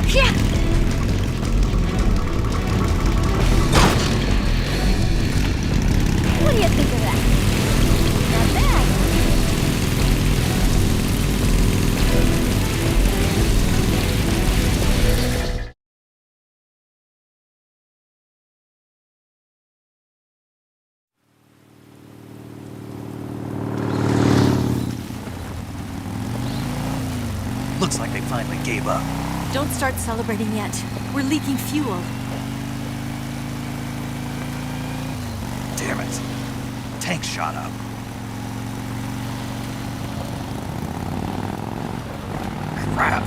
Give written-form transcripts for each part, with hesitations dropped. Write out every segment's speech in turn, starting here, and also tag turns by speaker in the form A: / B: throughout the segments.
A: Yeah. What do you think of that? Not bad.
B: Looks like they finally gave up.
A: Don't start celebrating yet. We're leaking fuel.
B: Damn it. Tank shot up. Crap.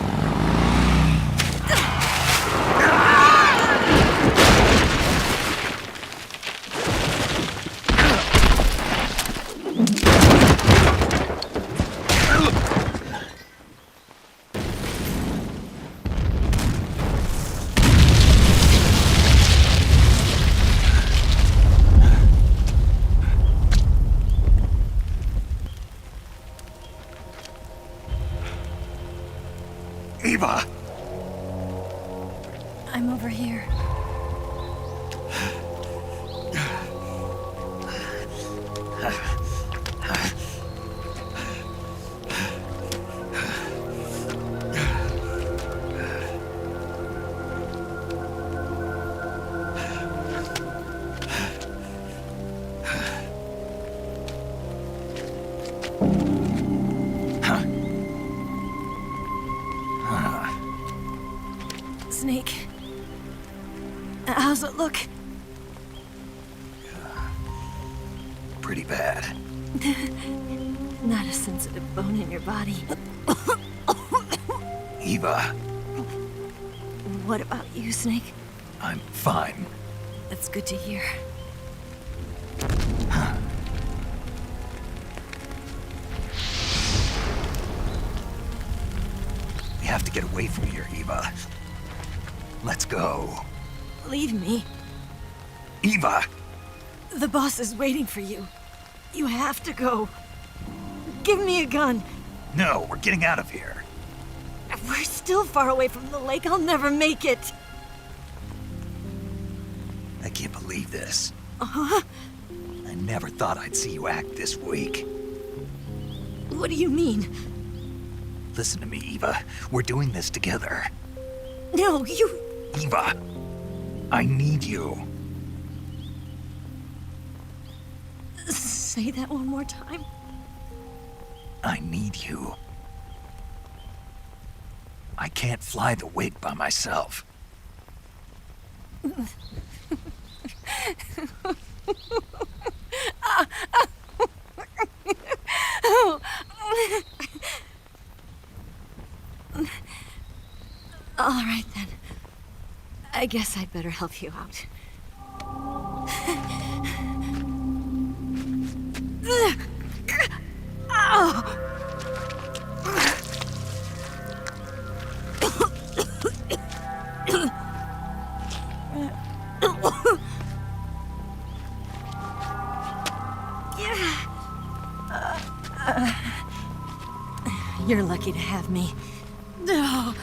B: Eva!
A: I'm over here. Snake. How's it look?
B: Pretty bad.
A: Not a sensitive bone in your body.
B: Eva,
A: What about you, Snake?
B: I'm fine.
A: That's good to hear.
B: We have to get away from here, Eva. Let's go.
A: Leave me.
B: Eva!
A: The boss is waiting for you. You have to go. Give me a gun.
B: No, we're getting out of here.
A: We're still far away from the lake. I'll never make it.
B: I can't believe this.
A: Uh-huh.
B: I never thought I'd see you act this weak.
A: What do you mean?
B: Listen to me, Eva. We're doing this together.
A: No, you...
B: Eva, I need you.
A: Say that one more time.
B: I need you. I can't fly the wig by myself.
A: All right, then. I guess I'd better help you out. You're lucky to have me. No.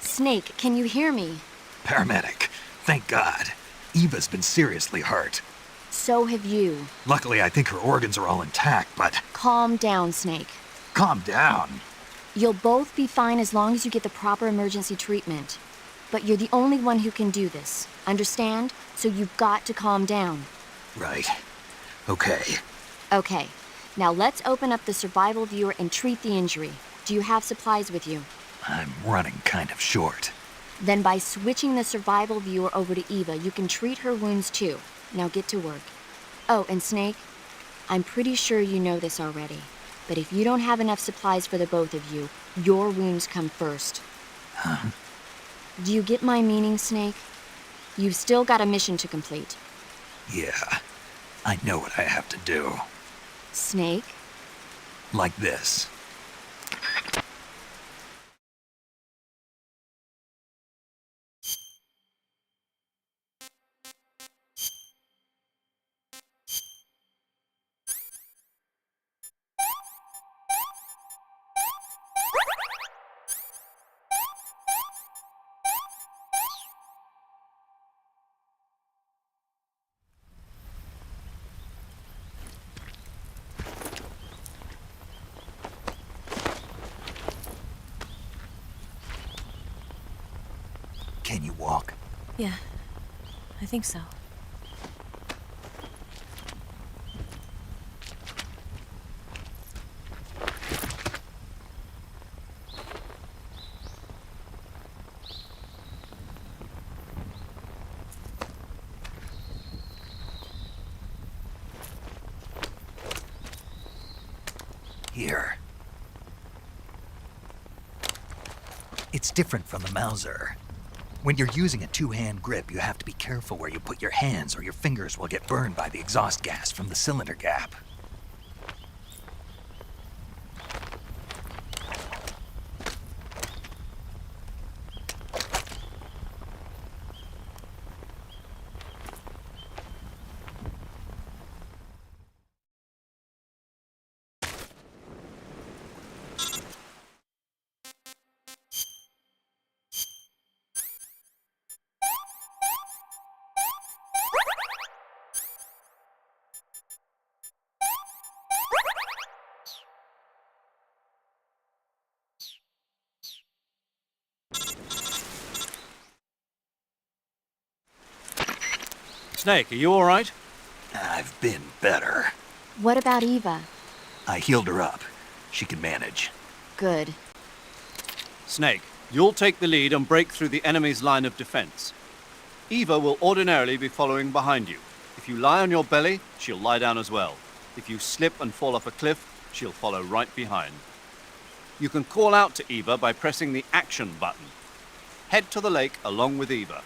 C: Snake, can you hear me?
B: Paramedic, thank God. Eva's been seriously hurt.
C: So have you.
B: Luckily, I think her organs are all intact, but...
C: Calm down, Snake.
B: Calm down.
C: You'll both be fine as long as you get the proper emergency treatment. But you're the only one who can do this. Understand? So you've got to calm down.
B: Right. Okay.
C: Okay. Now let's open up the survival viewer and treat the injury. Do you have supplies with you?
B: I'm running kind of short.
C: Then by switching the survival viewer over to Eva, you can treat her wounds too. Now get to work. Oh, and Snake, I'm pretty sure you know this already, but if you don't have enough supplies for the both of you, your wounds come first.
B: Huh?
C: Do you get my meaning, Snake? You've still got a mission to complete.
B: Yeah. I know what I have to do.
C: Snake?
B: Like this. Can you walk?
A: Yeah, I think so.
B: Here. It's different from the Mauser. When you're using a two-hand grip, you have to be careful where you put your hands or your fingers will get burned by the exhaust gas from the cylinder gap.
D: Snake, are you all right?
B: I've been better.
C: What about Eva?
B: I healed her up. She can manage.
C: Good.
D: Snake, you'll take the lead and break through the enemy's line of defense. Eva will ordinarily be following behind you. If you lie on your belly, she'll lie down as well. If you slip and fall off a cliff, she'll follow right behind. You can call out to Eva by pressing the action button. Head to the lake along with Eva.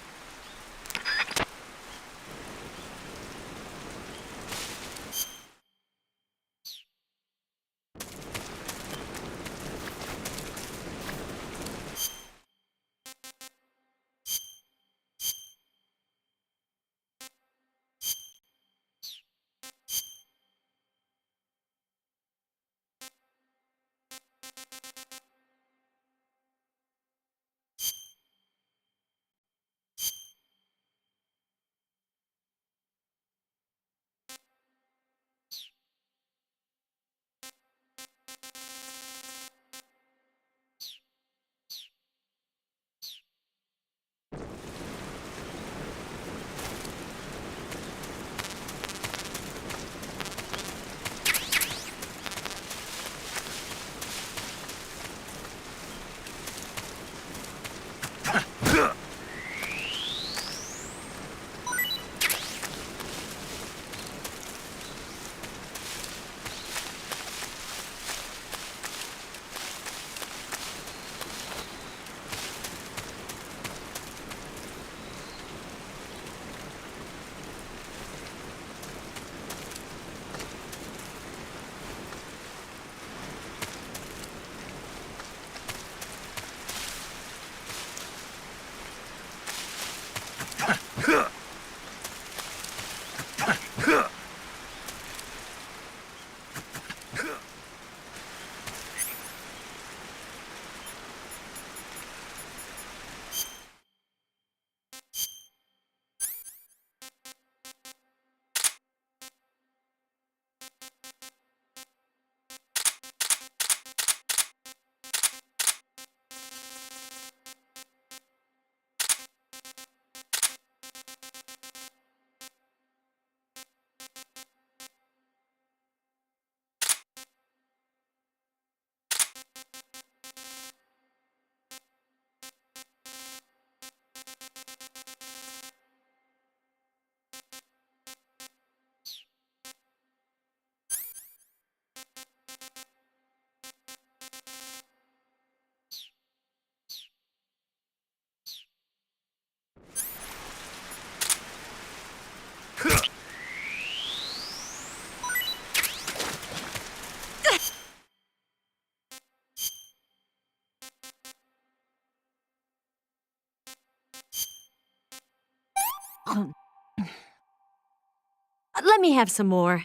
A: Let me have some more.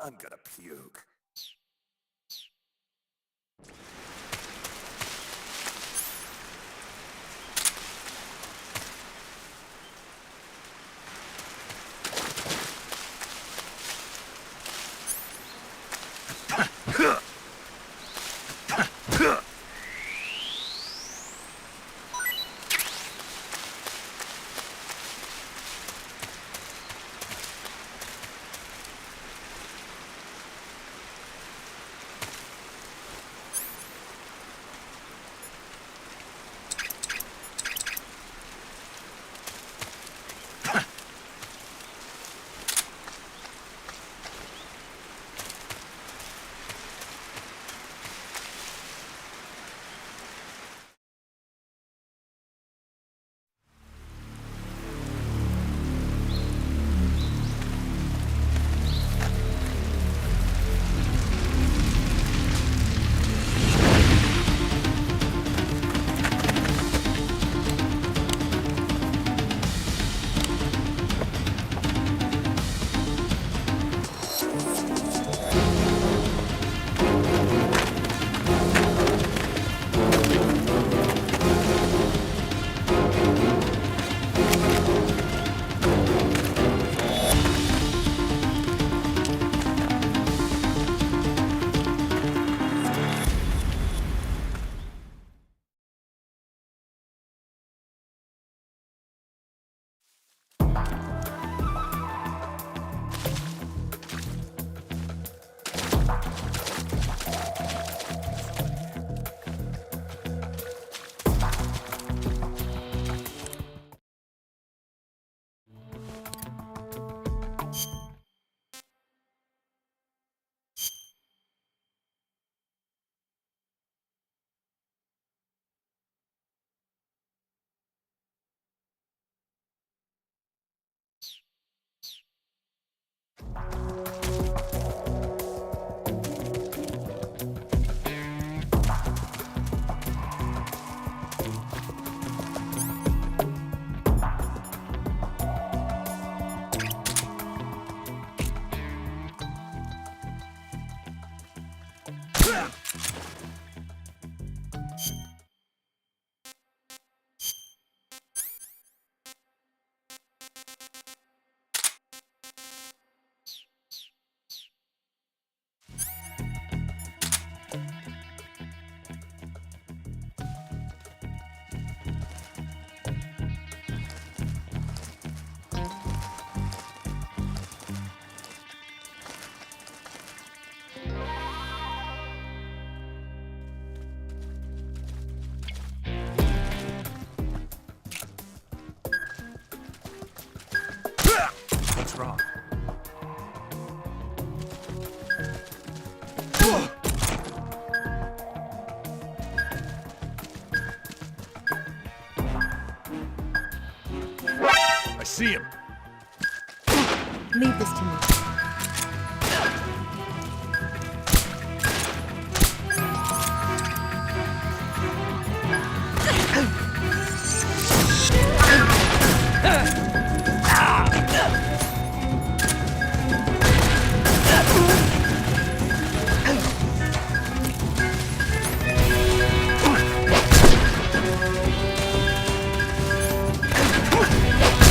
B: I'm gonna puke.
E: What's wrong? I see him.
A: Leave this to me.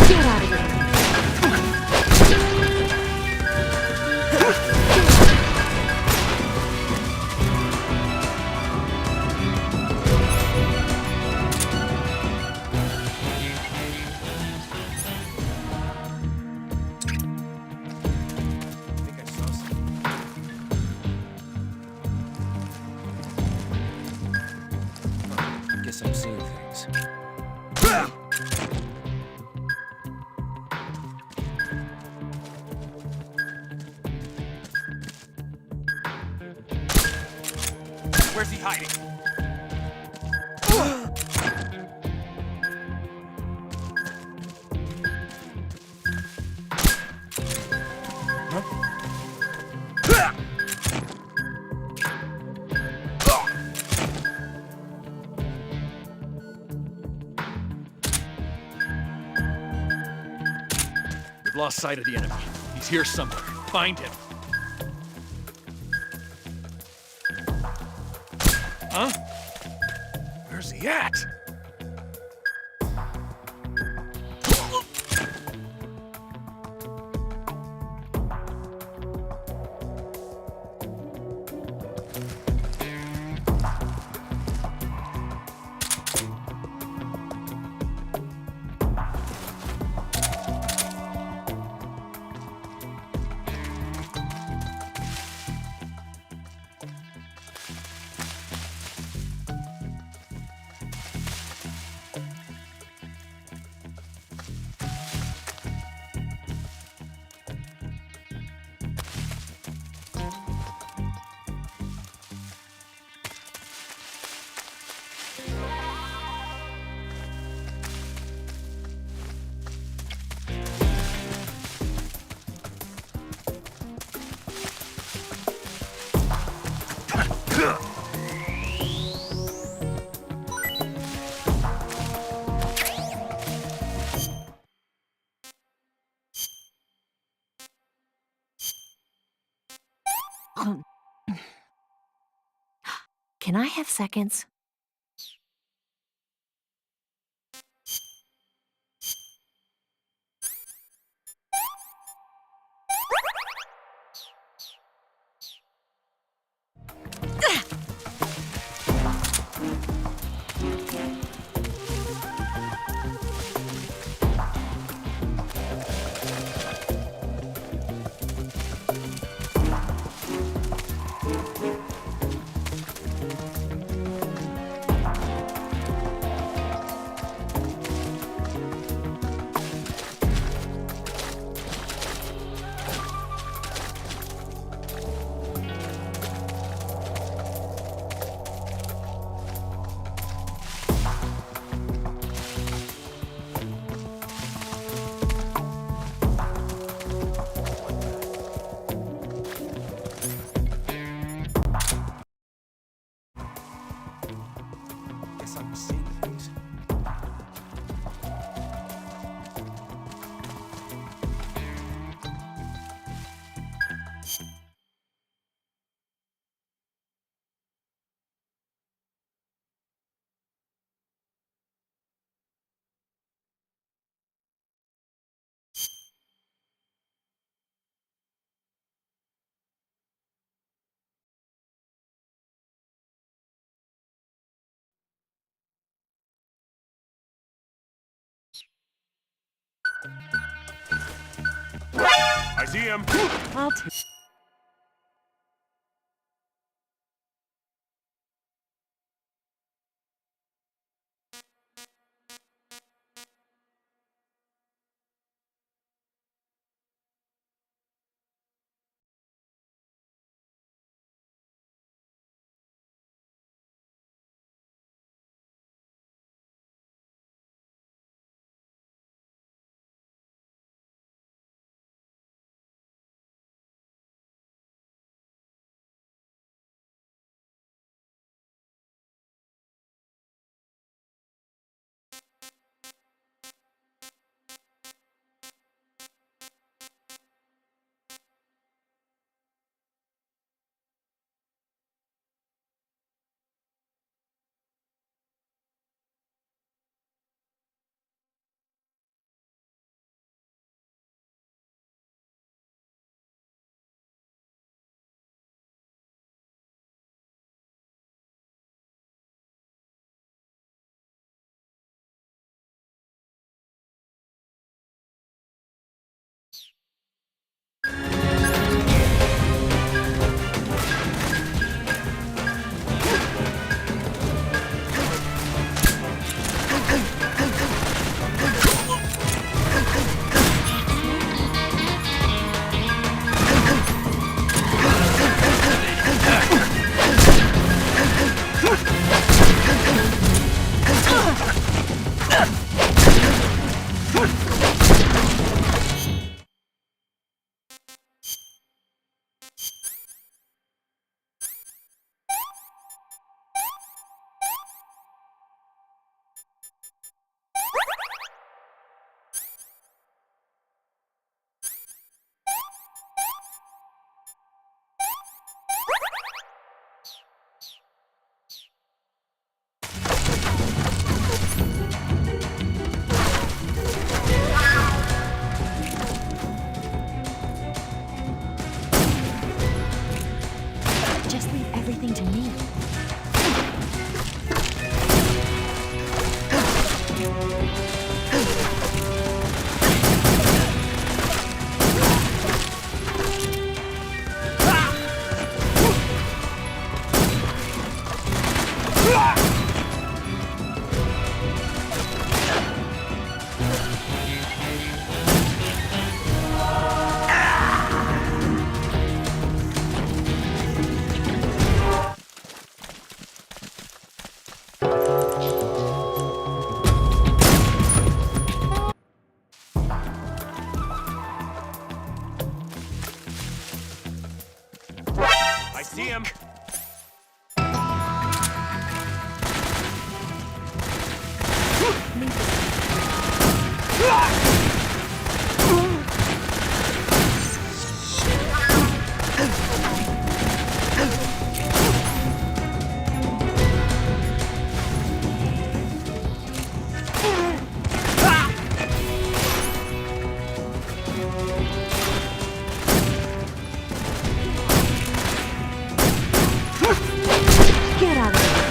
C: Get out of here.
E: I think I saw something. Huh. Guess I'm seeing things. Where's he hiding? We've lost sight of the enemy. He's here somewhere. Find him. Huh? Where's he at?
A: Can I have seconds?
E: Guess I'm seeing things. I see him.
A: I'll take.
C: Just leave everything to me.
E: I see him.
C: Get out of here.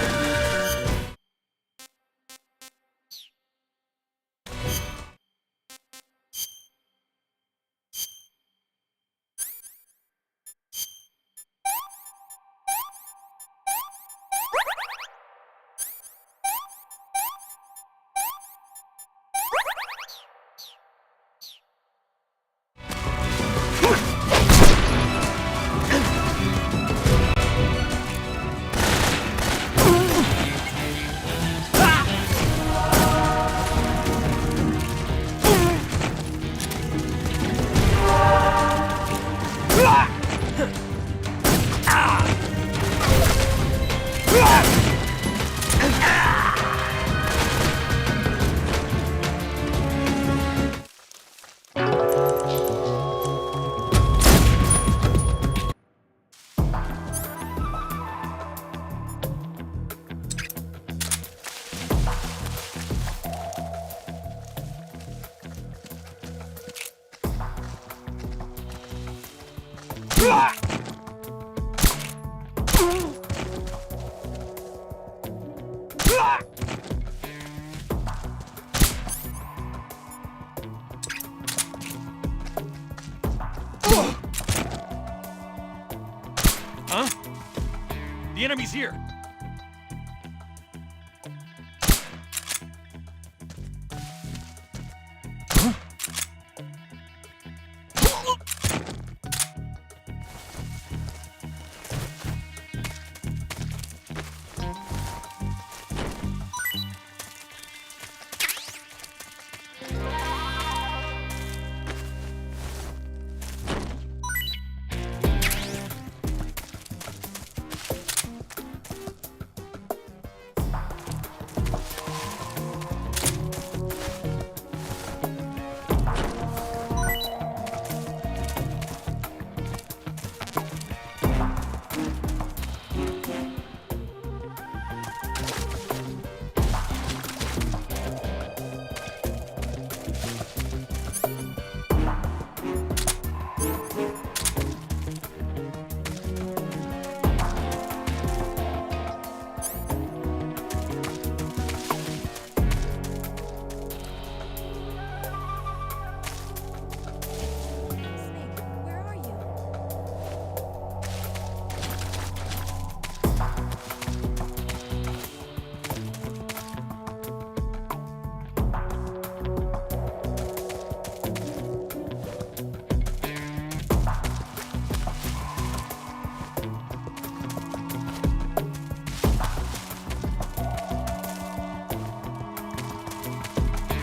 E: Huh? The enemy's here.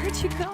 A: Where'd you go?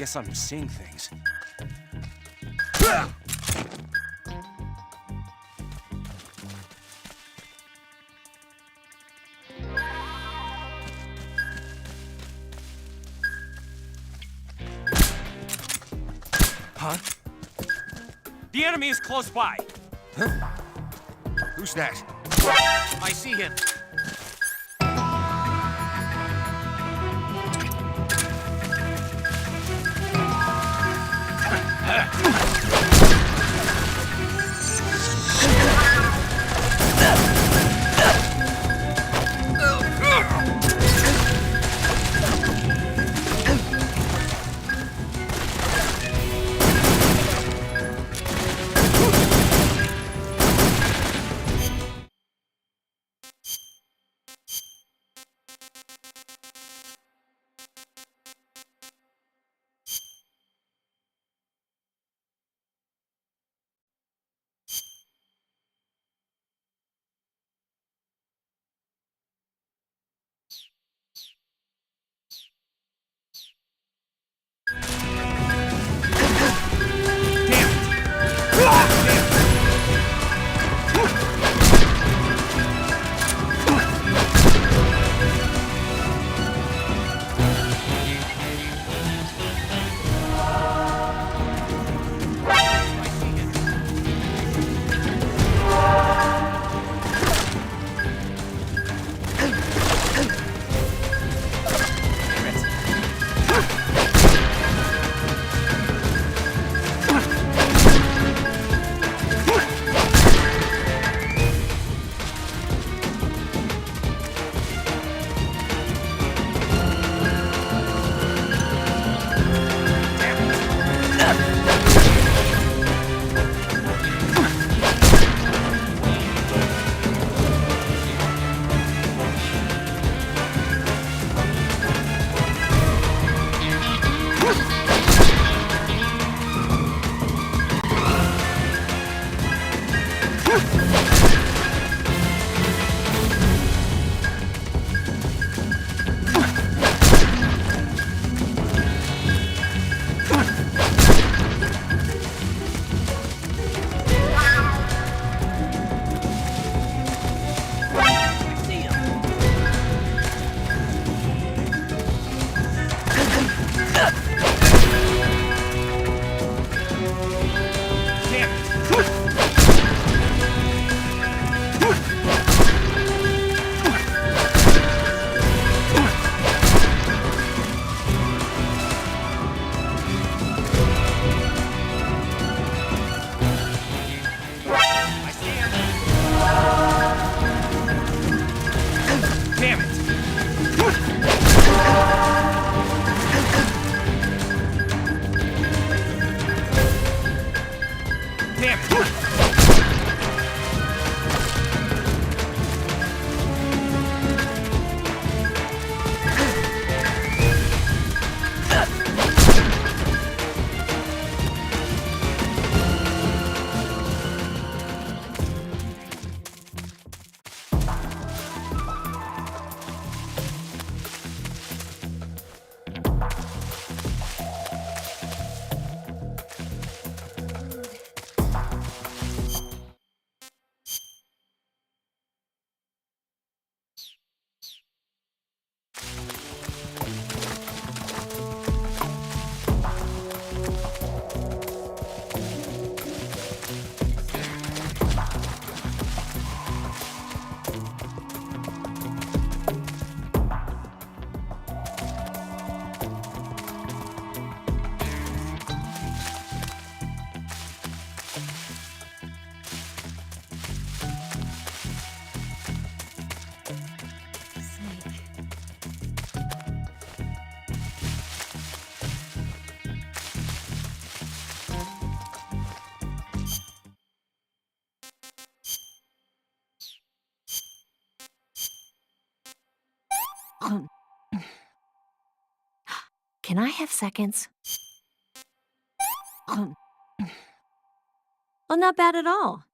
F: Guess I'm seeing things. Huh? The enemy is close by. Huh? Who's that? I see him.
G: Can I have seconds? Well, not bad at all.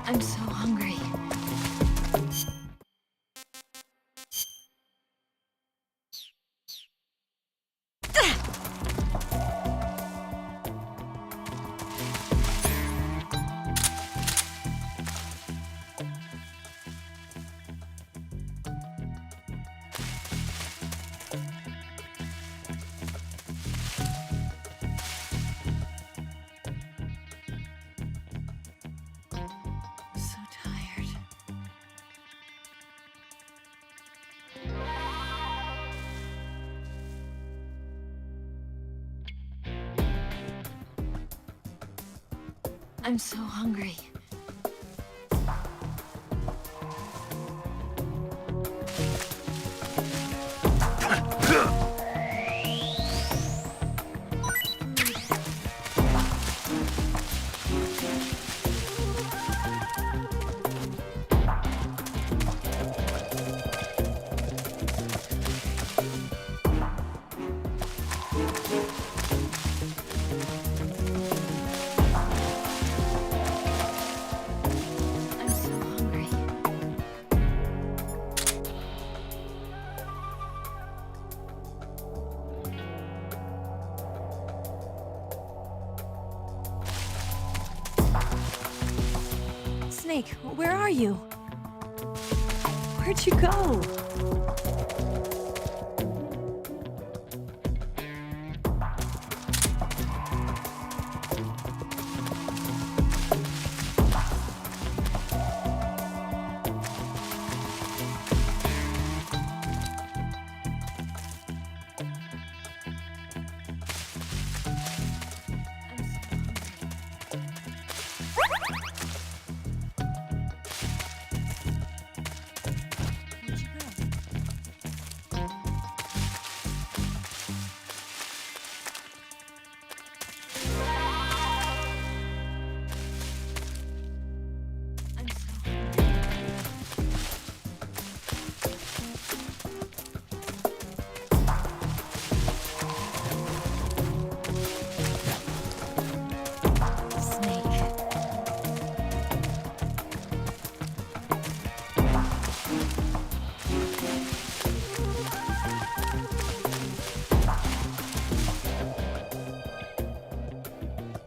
A: I'm so hungry. So tired. I'm so hungry. I'm so hungry.
G: Snake, where are you? Where'd you go?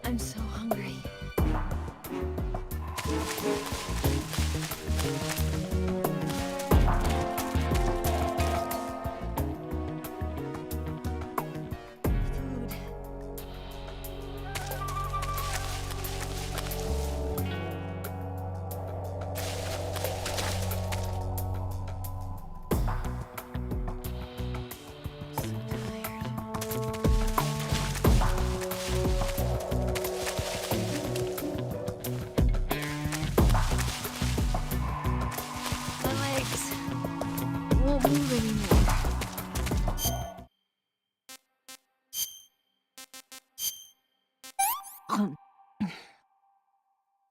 G: I'm so hungry. Food. So tired. My legs won't move anymore.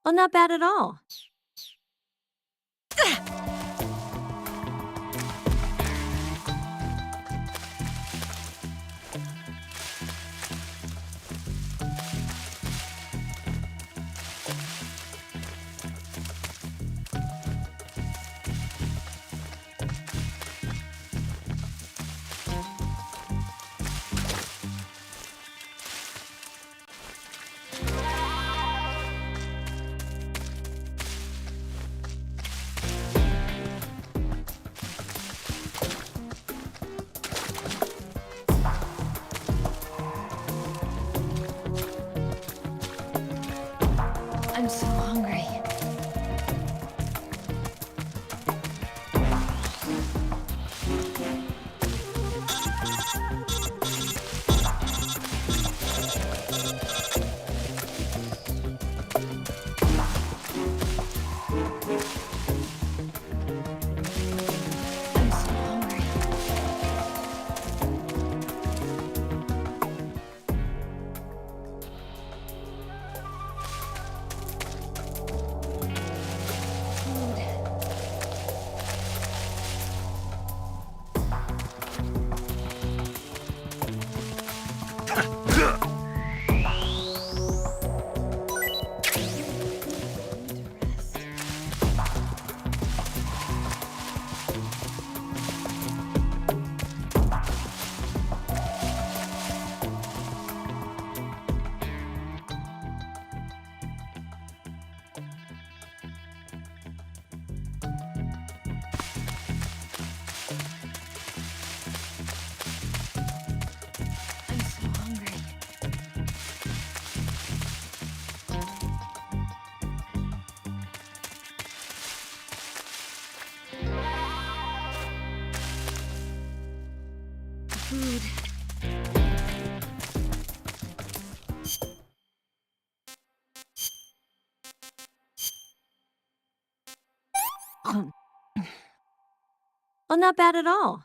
G: Well, not bad at all. Food. Well, not bad at all.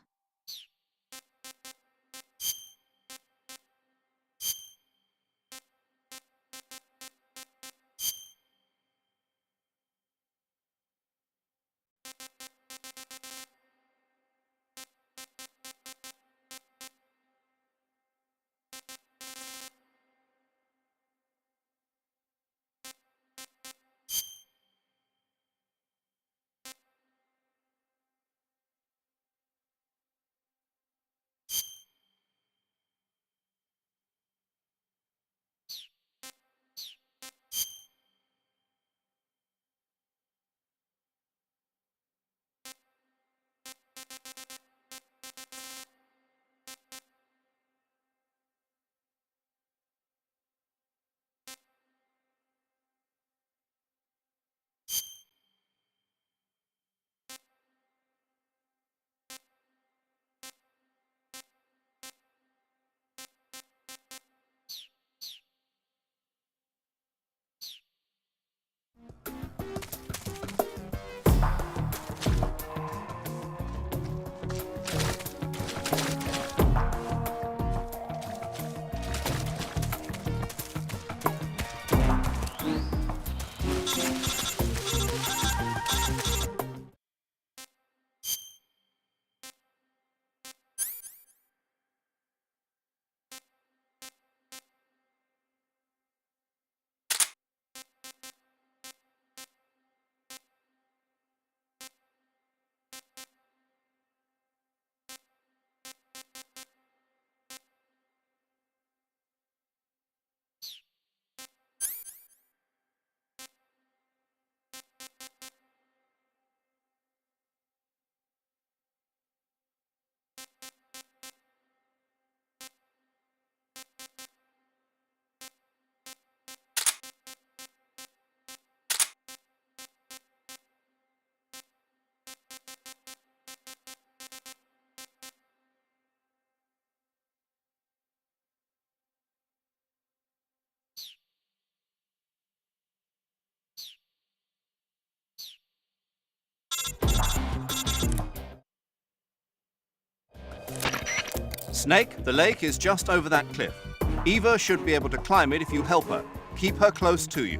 D: Snake, the lake is just over that cliff. Eva should be able to climb it if you help her. Keep her close to you.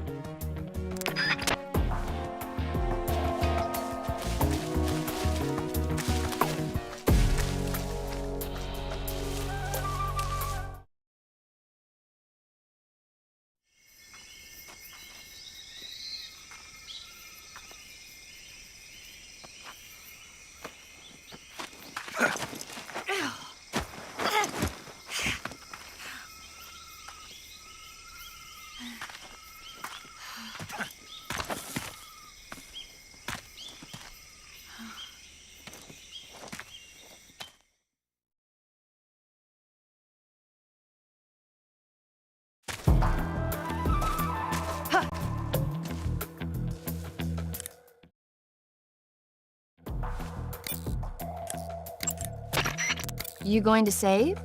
C: You going to save?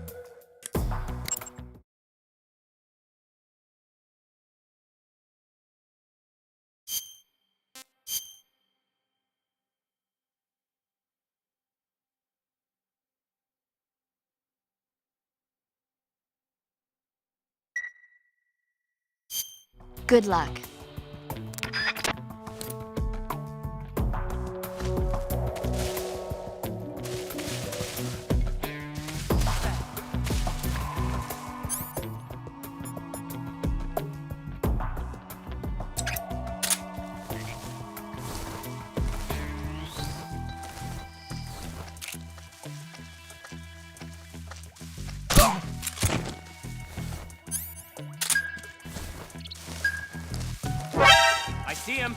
C: Good luck.
F: I see him.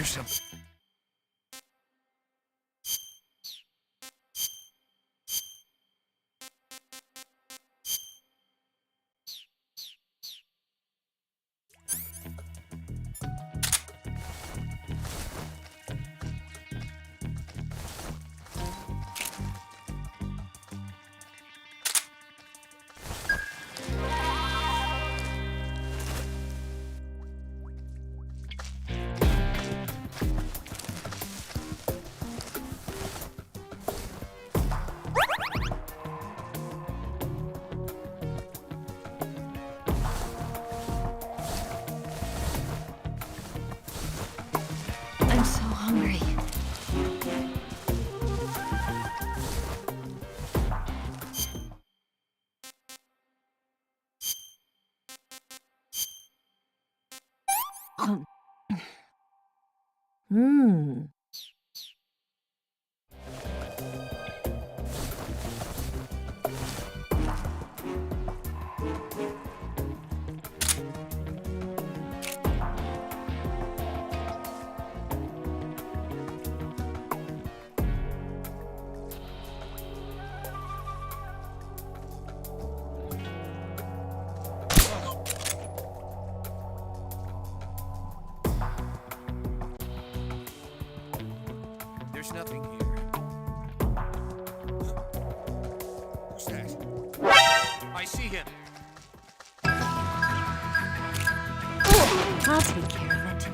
B: something.
A: I'm so hungry.
G: Hmm.
E: There's nothing here. Who's that? I see him.
G: I'll take care of it.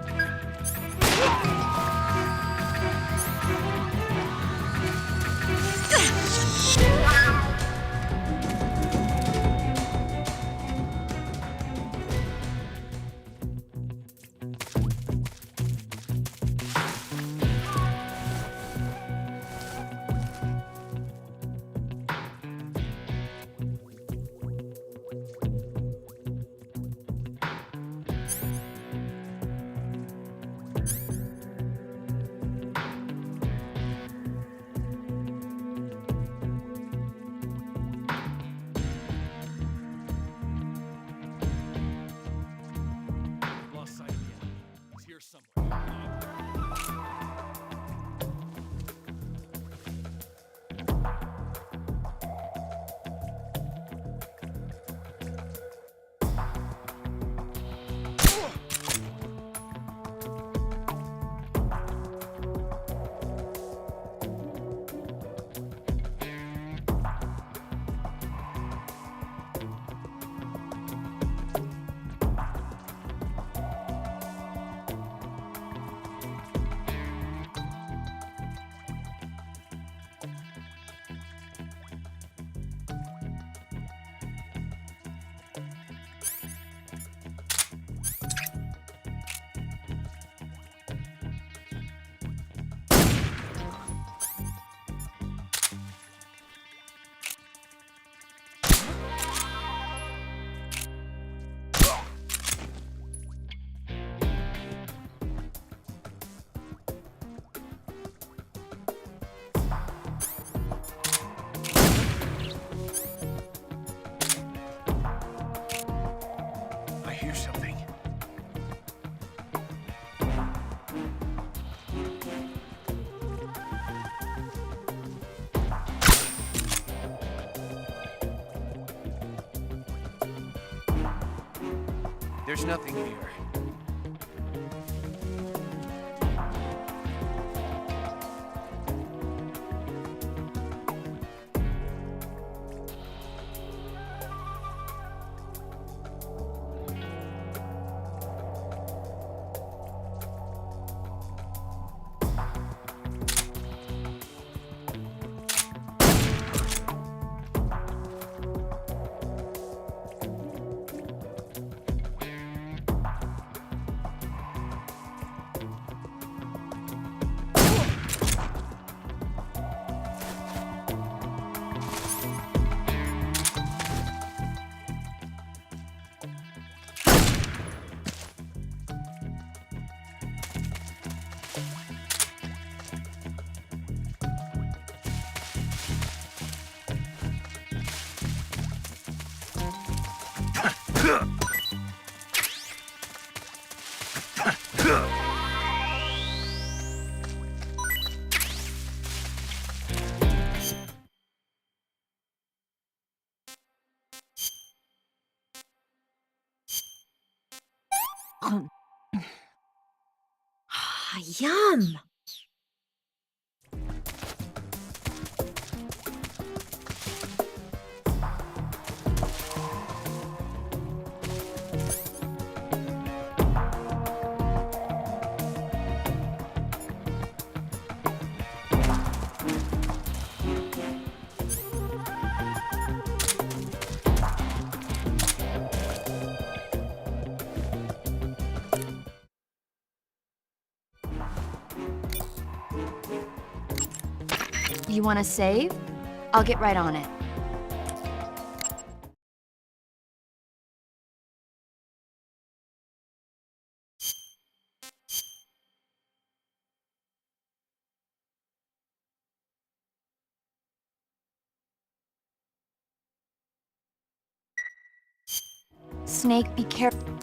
E: Lost sight of the enemy. He's here somewhere.
B: I hear something.
E: There's nothing here.
G: Yum!
C: You want to save? I'll get right on it. Snake, be careful.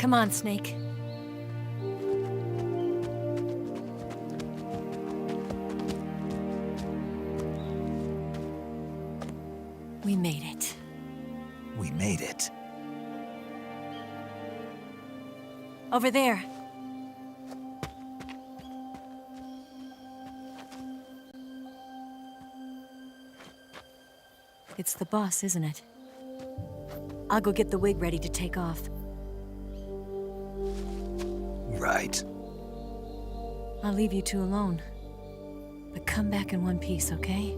A: Come on, Snake. We made it.
B: We made it.
A: Over there. It's the boss, isn't it? I'll go get the wig ready to take off.
B: Right.
A: I'll leave you two alone. But come back in one piece, okay?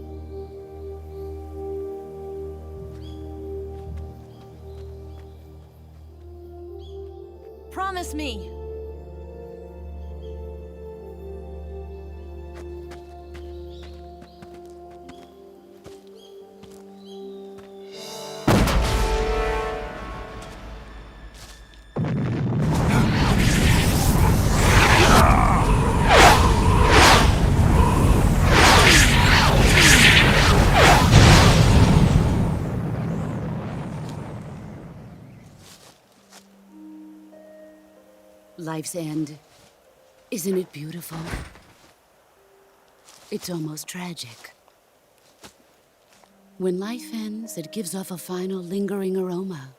A: Promise me!
H: Life's end. Isn't it beautiful? It's almost tragic. When life ends, it gives off a final lingering aroma.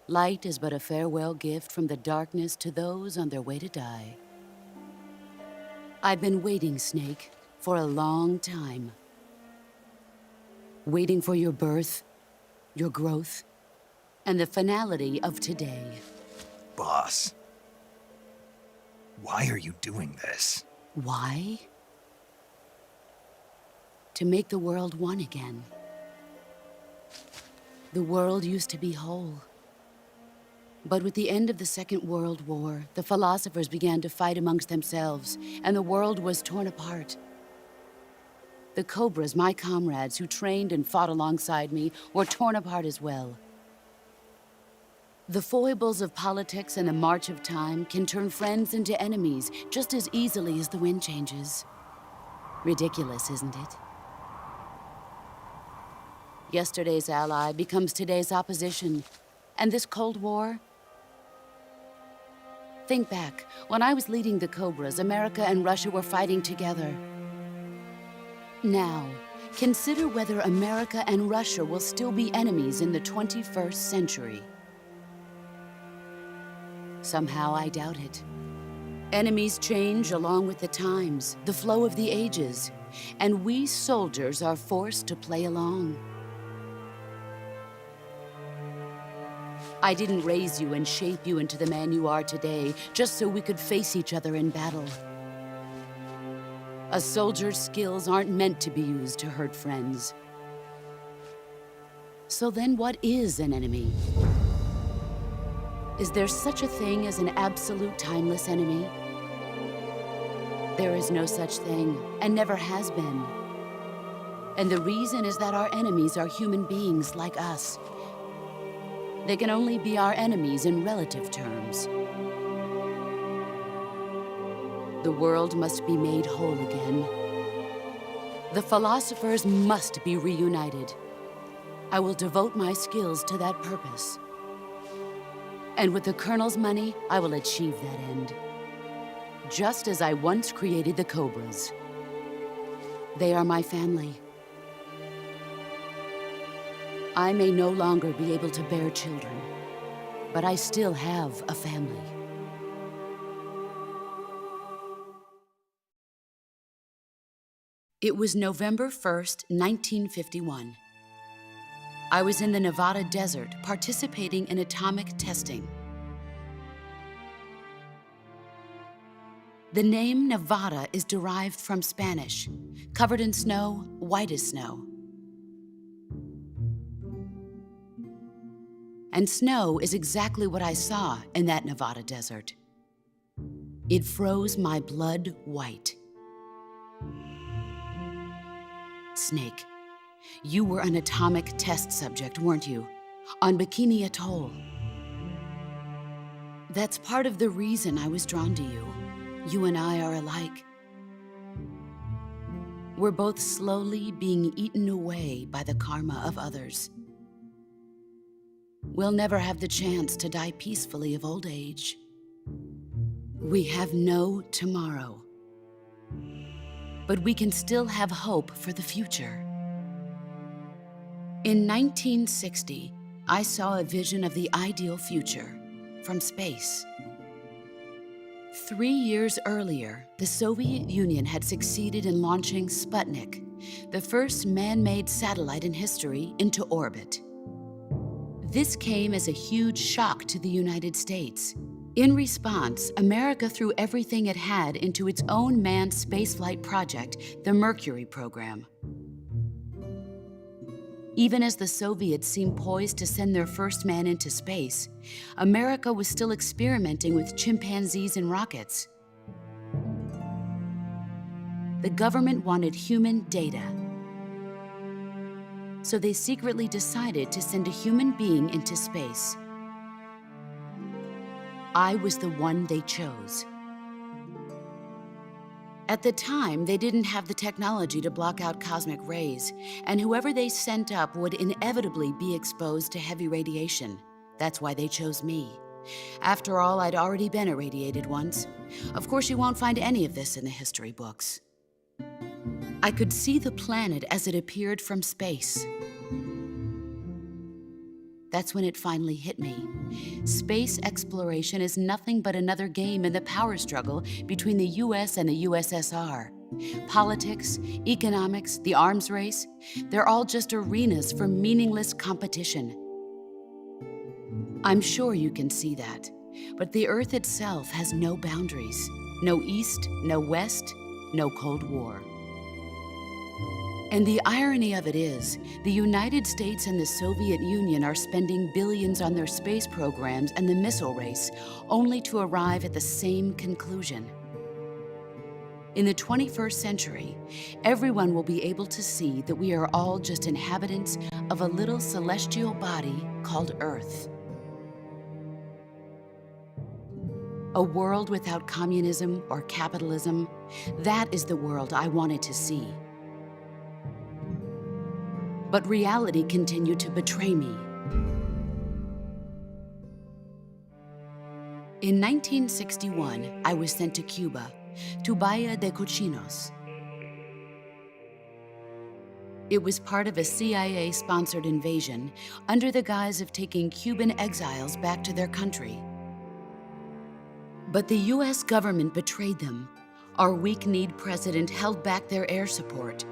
H: Light is but a farewell gift from the darkness to those on their way to die. I've been waiting, Snake, for a long time. Waiting for your birth, your growth, and the finality of today.
B: Boss. Why are you doing this?
H: Why? To make the world one again. The world used to be whole. But with the end of the Second World War, the philosophers began to fight amongst themselves, and the world was torn apart. The Cobras, my comrades who trained and fought alongside me, were torn apart as well. The foibles of politics and the march of time can turn friends into enemies just as easily as the wind changes. Ridiculous, isn't it? Yesterday's ally becomes today's opposition. And this Cold War? Think back. When I was leading the Cobras, America and Russia were fighting together. Now, consider whether America and Russia will still be enemies in the 21st century. Somehow I doubt it. Enemies change along with the times, the flow of the ages, and we soldiers are forced to play along. I didn't raise you and shape you into the man you are today just so we could face each other in battle. A soldier's skills aren't meant to be used to hurt friends. So then what is an enemy? Is there such a thing as an absolute timeless enemy? There is no such thing, and never has been. And the reason is that our enemies are human beings like us. They can only be our enemies in relative terms. The world must be made whole again. The philosophers must be reunited. I will devote my skills to that purpose. And with the Colonel's money, I will achieve that end. Just as I once created the Cobras. They are my family. I may no longer be able to bear children, but I still have a family. It was November 1st, 1951. I was in the Nevada desert participating in atomic testing. The name Nevada is derived from Spanish, covered in snow, white as snow. And snow is exactly what I saw in that Nevada desert. It froze my blood white. Snake, you were an atomic test subject, weren't you? On Bikini Atoll. That's part of the reason I was drawn to you. You and I are alike. We're both slowly being eaten away by the karma of others. We'll never have the chance to die peacefully of old age. We have no tomorrow. But we can still have hope for the future. In 1960, I saw a vision of the ideal future from space. 3 years earlier, the Soviet Union had succeeded in launching Sputnik, the first man-made satellite in history, into orbit. This came as a huge shock to the United States. In response, America threw everything it had into its own manned spaceflight project, the Mercury program. Even as the Soviets seemed poised to send their first man into space, America was still experimenting with chimpanzees and rockets. The government wanted human data. So they secretly decided to send a human being into space. I was the one they chose. At the time, they didn't have the technology to block out cosmic rays, and whoever they sent up would inevitably be exposed to heavy radiation. That's why they chose me. After all, I'd already been irradiated once. Of course, you won't find any of this in the history books. I could see the planet as it appeared from space. That's when it finally hit me. Space exploration is nothing but another game in the power struggle between the US and the USSR. Politics, economics, the arms race, they're all just arenas for meaningless competition. I'm sure you can see that, but the Earth itself has no boundaries. No East, no West, no Cold War. And the irony of it is, the United States and the Soviet Union are spending billions on their space programs and the missile race, only to arrive at the same conclusion. In the 21st century, everyone will be able to see that we are all just inhabitants of a little celestial body called Earth. A world without communism or capitalism, that is the world I wanted to see. But reality continued to betray me. In 1961, I was sent to Cuba, to Bahia de Cochinos. It was part of a CIA-sponsored invasion under the guise of taking Cuban exiles back to their country. But the US government betrayed them. Our weak-kneed president held back their air support.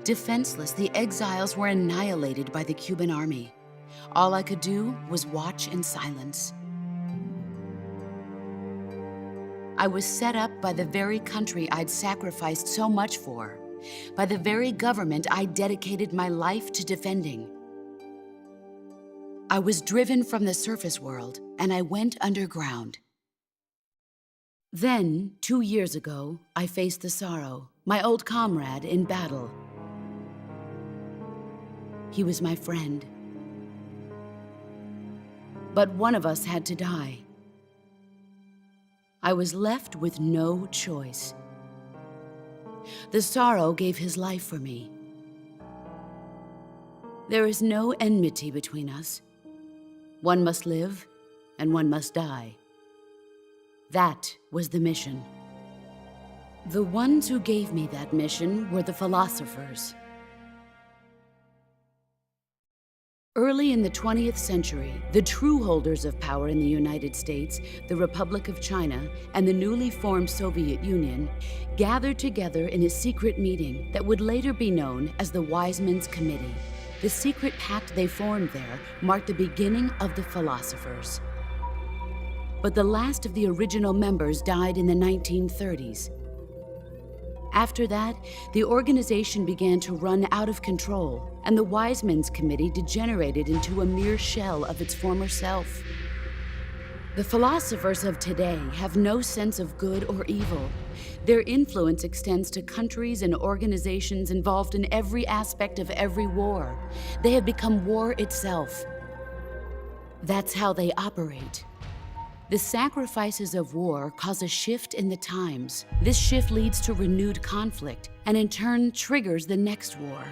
H: Defenseless, the exiles were annihilated by the Cuban army. All I could do was watch in silence. I was set up by the very country I'd sacrificed so much for, by the very government I dedicated my life to defending. I was driven from the surface world, and I went underground. Then, 2 years ago, I faced the Sorrow, my old comrade in battle. He was my friend. But one of us had to die. I was left with no choice. The Sorrow gave his life for me. There is no enmity between us. One must live, and one must die. That was the mission. The ones who gave me that mission were the philosophers. Early in the 20th century, the true holders of power in the United States, the Republic of China, and the newly formed Soviet Union gathered together in a secret meeting that would later be known as the Wise Men's Committee. The secret pact they formed there marked the beginning of the philosophers. But the last of the original members died in the 1930s. After that, the organization began to run out of control, and the Wise Men's Committee degenerated into a mere shell of its former self. The philosophers of today have no sense of good or evil. Their influence extends to countries and organizations involved in every aspect of every war. They have become war itself. That's how they operate. The sacrifices of war cause a shift in the times. This shift leads to renewed conflict, and in turn triggers the next war.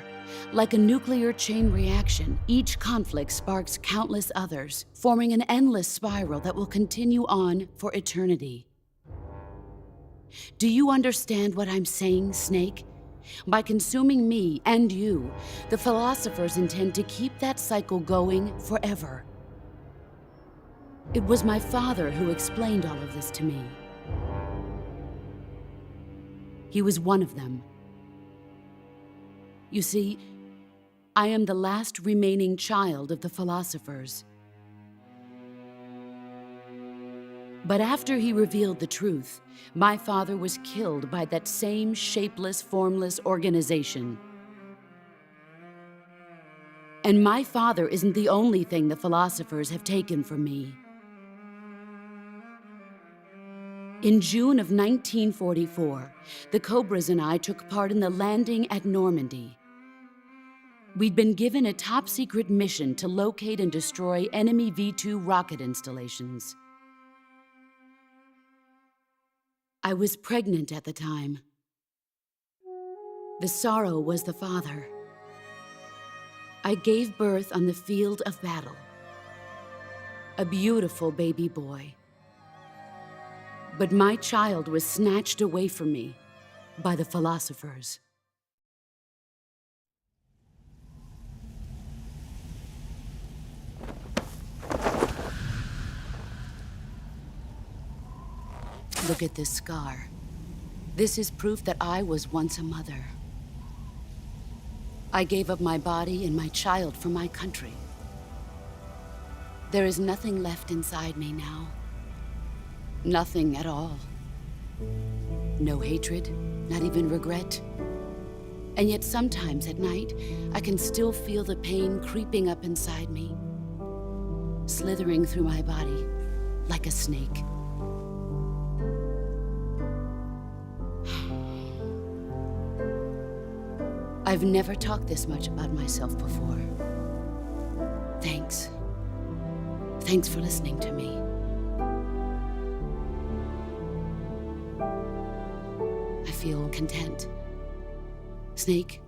H: Like a nuclear chain reaction, each conflict sparks countless others, forming an endless spiral that will continue on for eternity. Do you understand what I'm saying, Snake? By consuming me and you, the philosophers intend to keep that cycle going forever. It was my father who explained all of this to me. He was one of them. You see, I am the last remaining child of the philosophers. But after he revealed the truth, my father was killed by that same shapeless, formless organization. And my father isn't the only thing the philosophers have taken from me. In June of 1944, the Cobras and I took part in the landing at Normandy. We'd been given a top-secret mission to locate and destroy enemy V-2 rocket installations. I was pregnant at the time. The Sorrow was the father. I gave birth on the field of battle. A beautiful baby boy. But my child was snatched away from me by the philosophers. Look at this scar. This is proof that I was once a mother. I gave up my body and my child for my country. There is nothing left inside me now. Nothing at all. No hatred, not even regret. And yet sometimes at night, I can still feel the pain creeping up inside me, slithering through my body like a snake. I've never talked this much about myself before. Thanks. Thanks for listening to me. I feel content. Snake,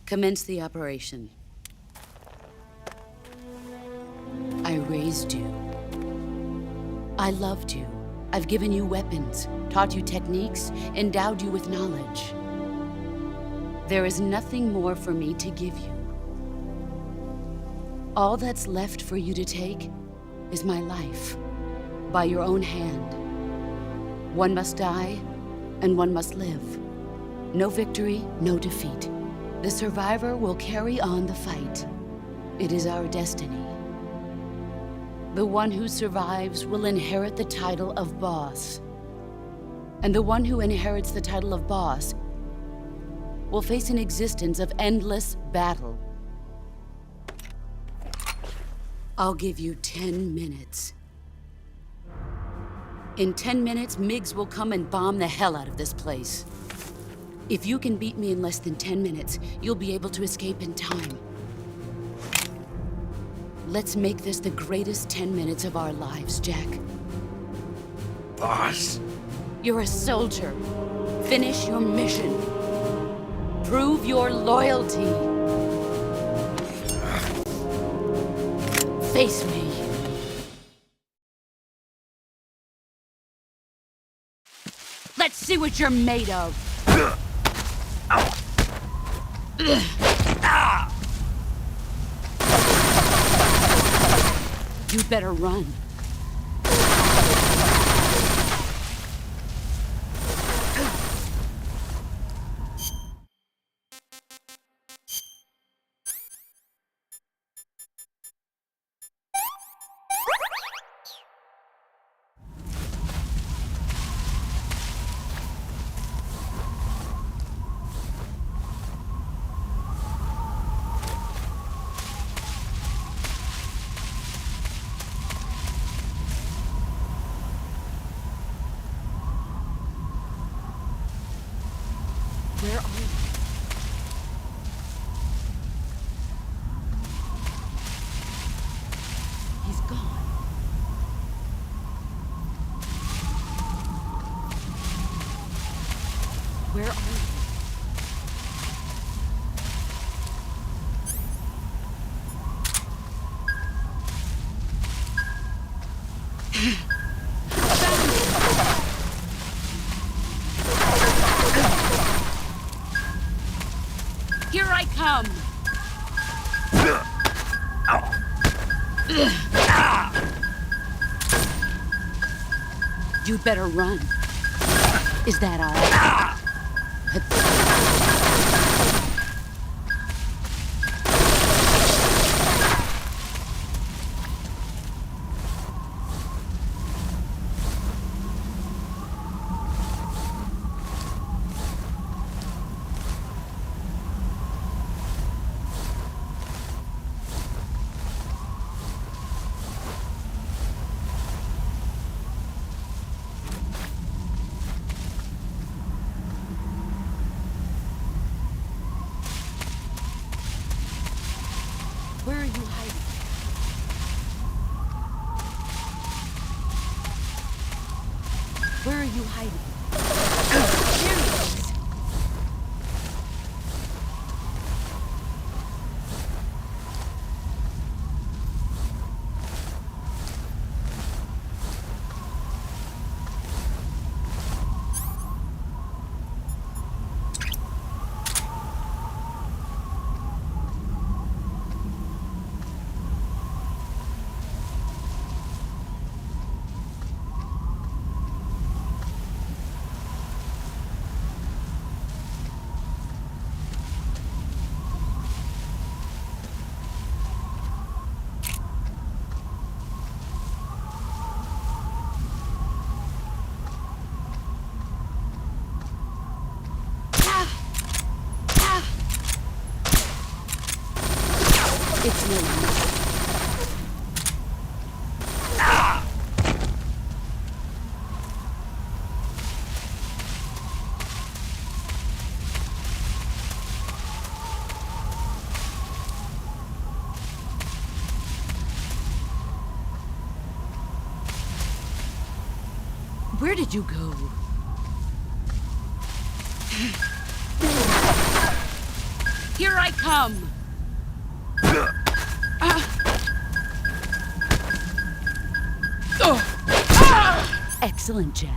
H: commence the operation. I raised you. I loved you. I've given you weapons, taught you techniques, endowed you with knowledge. There is nothing more for me to give you. All that's left for you to take is my life, by your own hand. One must die, and one must live. No victory, no defeat. The survivor will carry on the fight. It is our destiny. The one who survives will inherit the title of boss. And the one who inherits the title of boss will face an existence of endless battle. I'll give you 10 minutes. In 10 minutes, Miggs will come and bomb the hell out of this place. If you can beat me in less than 10 minutes, you'll be able to escape in time. Let's make this the greatest 10 minutes of our lives, Jack.
B: Boss.
H: You're a soldier. Finish your mission. Prove your loyalty. Face me. Let's see what you're made of. You better run. Where are you? He's gone. Where are you? Here I come! You'd better run. Is that all? Where are you hiding? Where are you hiding? There he is. It's no use. Where did you go? Here I come! Excellent, Jack.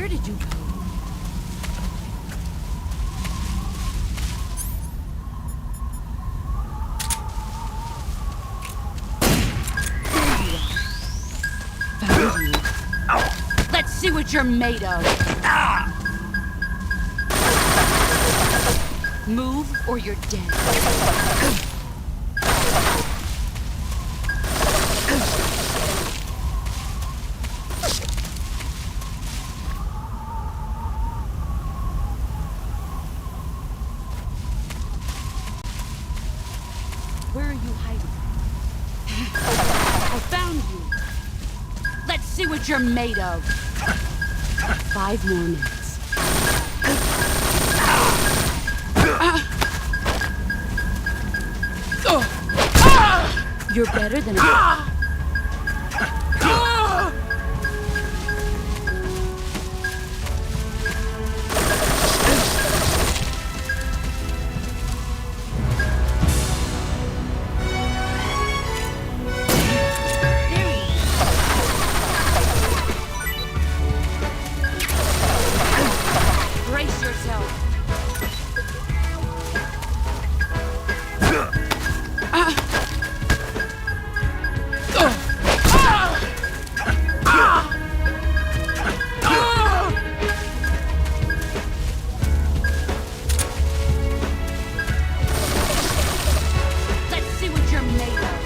H: Where did you go? There you are. Found you. Let's see what you're made of. Move or you're dead. Where are you hiding? I found you. Let's see what you're made of. 5 more minutes. You're better than a... Brace yourself. Let's see what you're made of.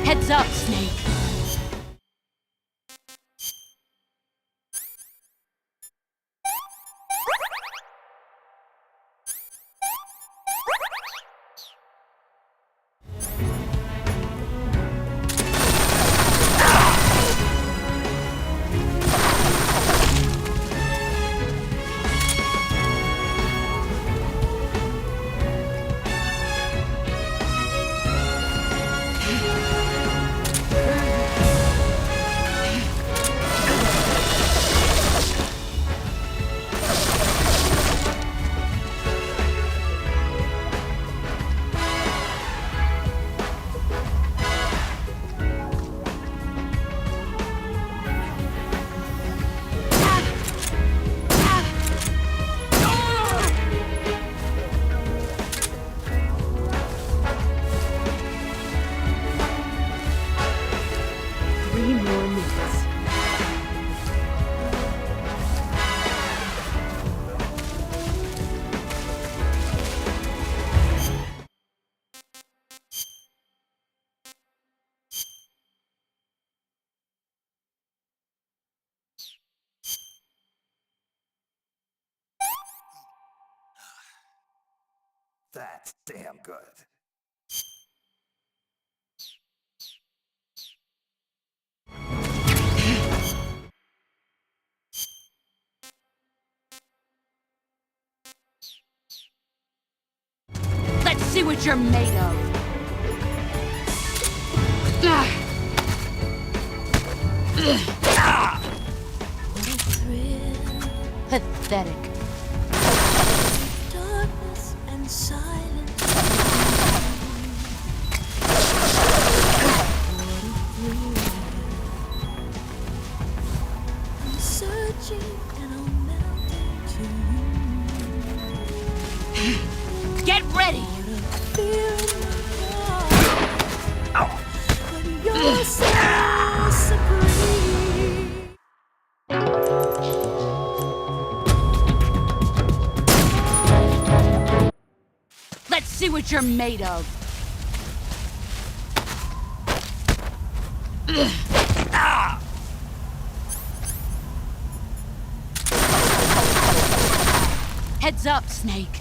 H: Heads up, Snake.
B: That's damn good.
H: Let's see what you're made of. Pathetic.
G: Darkness and silence. I'm searching and I'm melting to you.
H: Get ready.
G: Fear in my heart, but you're so supreme.
H: Let's see what you're made of. Heads up, Snake.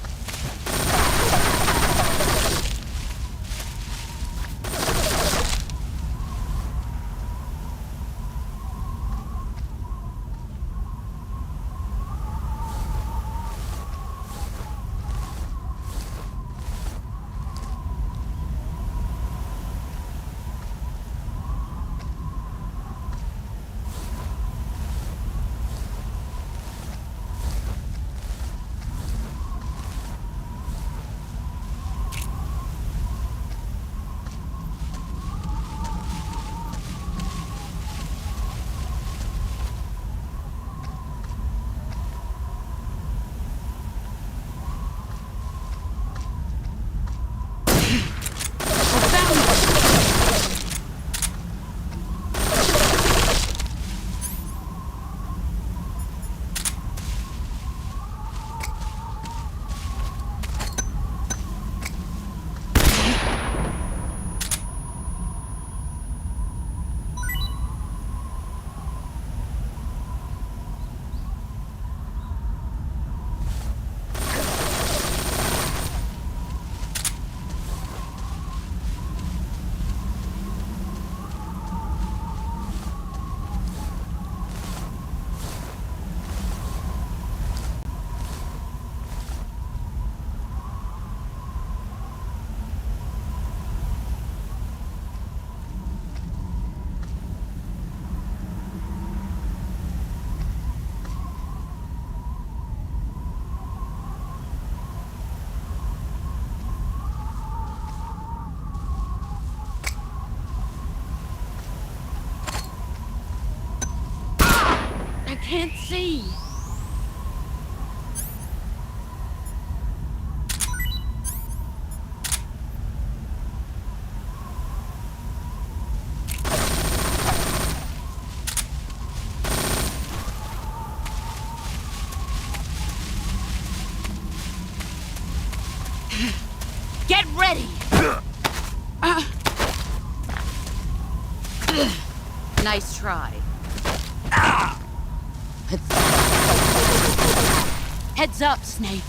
H: can't see. Get ready! Nice try. Heads up, Snake.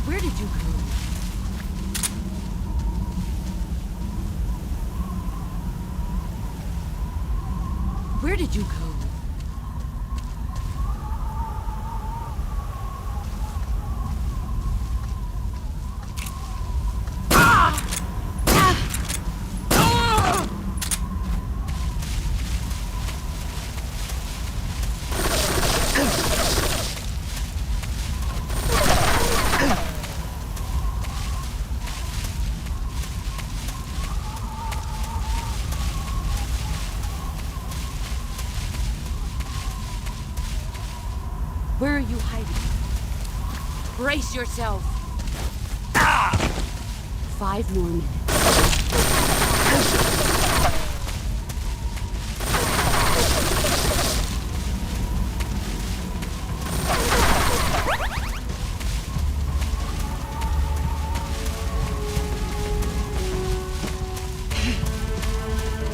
H: Where did you go? Where did you go? Where are you hiding? Brace yourself. 5 more minutes.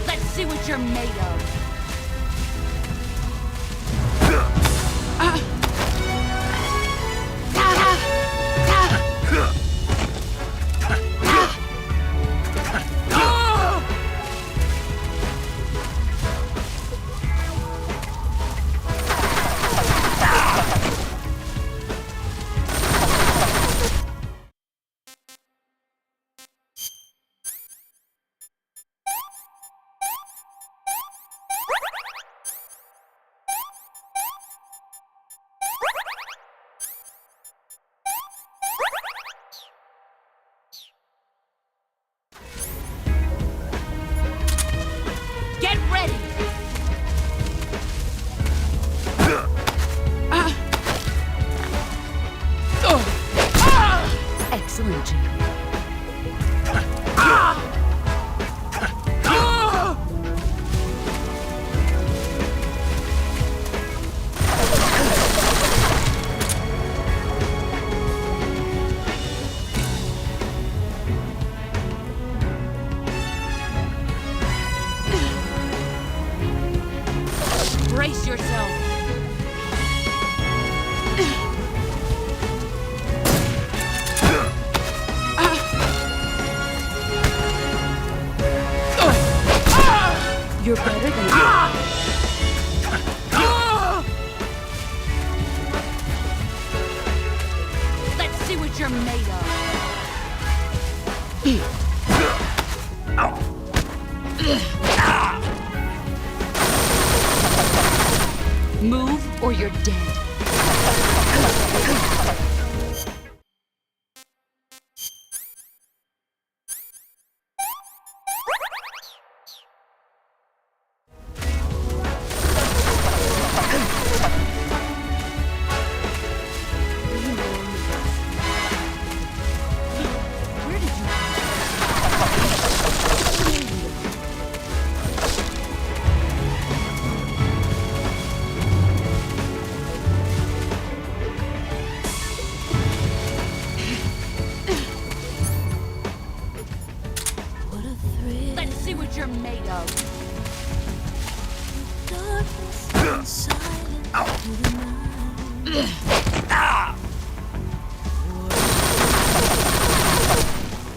H: Let's see what you're made of. Get ready! Excellent, Jim. Brace yourself. You're better than Let's see what you're made of. Move or you're dead.
G: What a thrill.
H: Let's see what you're made of.
G: Darkness and silence through the night.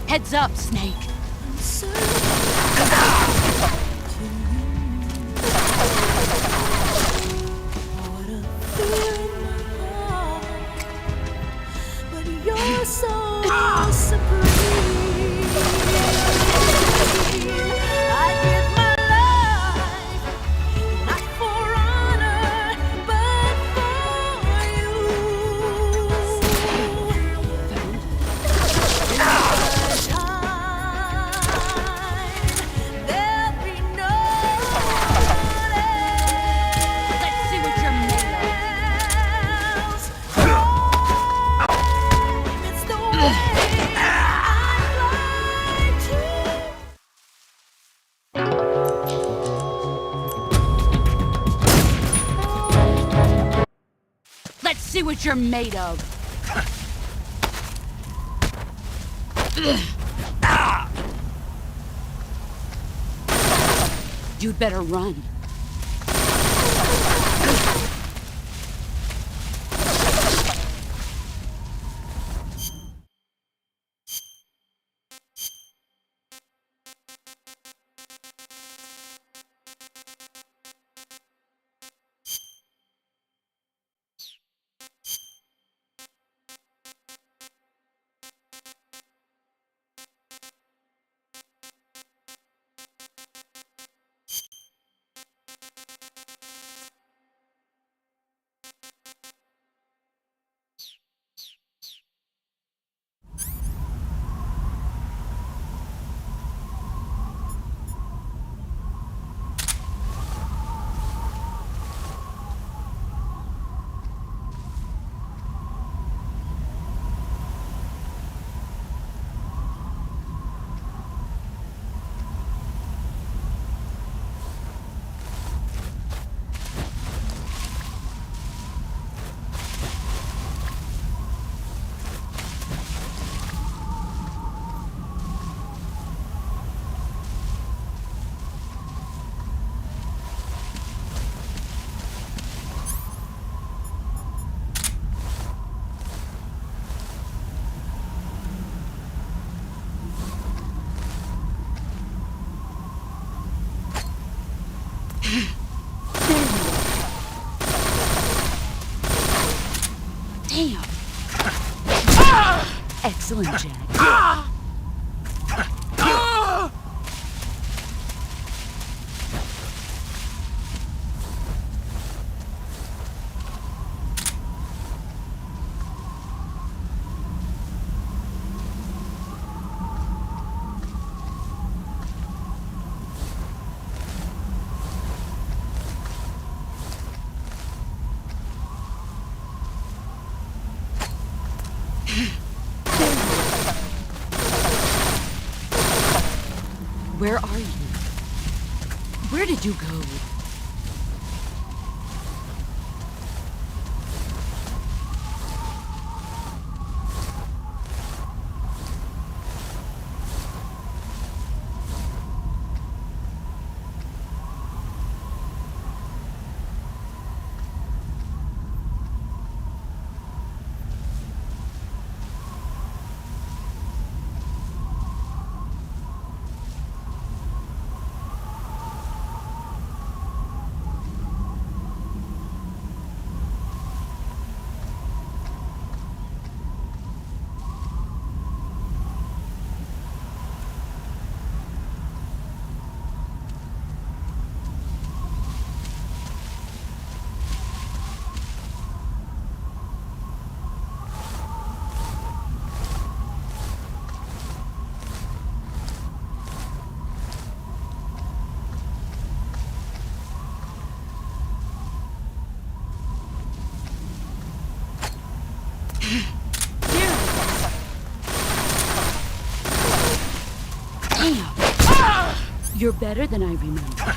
H: Heads up, Snake.
G: I'm searching what a fear in my heart, but you're so supreme. I give my life not for honor, but for you. There'll be no
H: Let's see what you're made of.
G: else. It's the way I fly to.
H: Let's see what you're made of. You'd better run. Damn. Excellent, Jack. Where are you? Where did you go? Damn! You're better than I remember.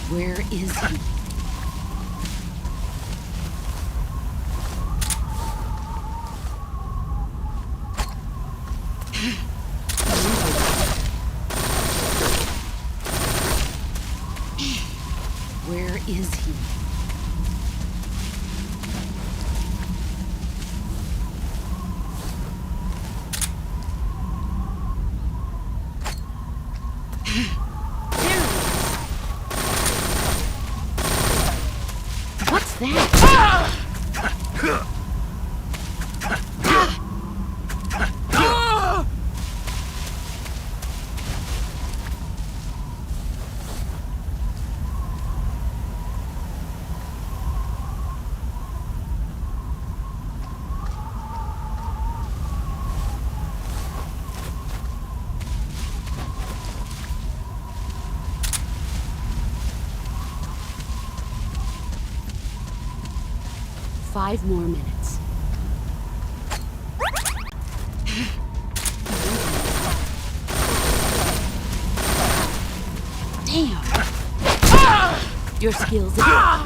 H: Where is he? Where is he? What's that? Five more minutes. Damn! Your skills again.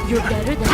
H: You're better than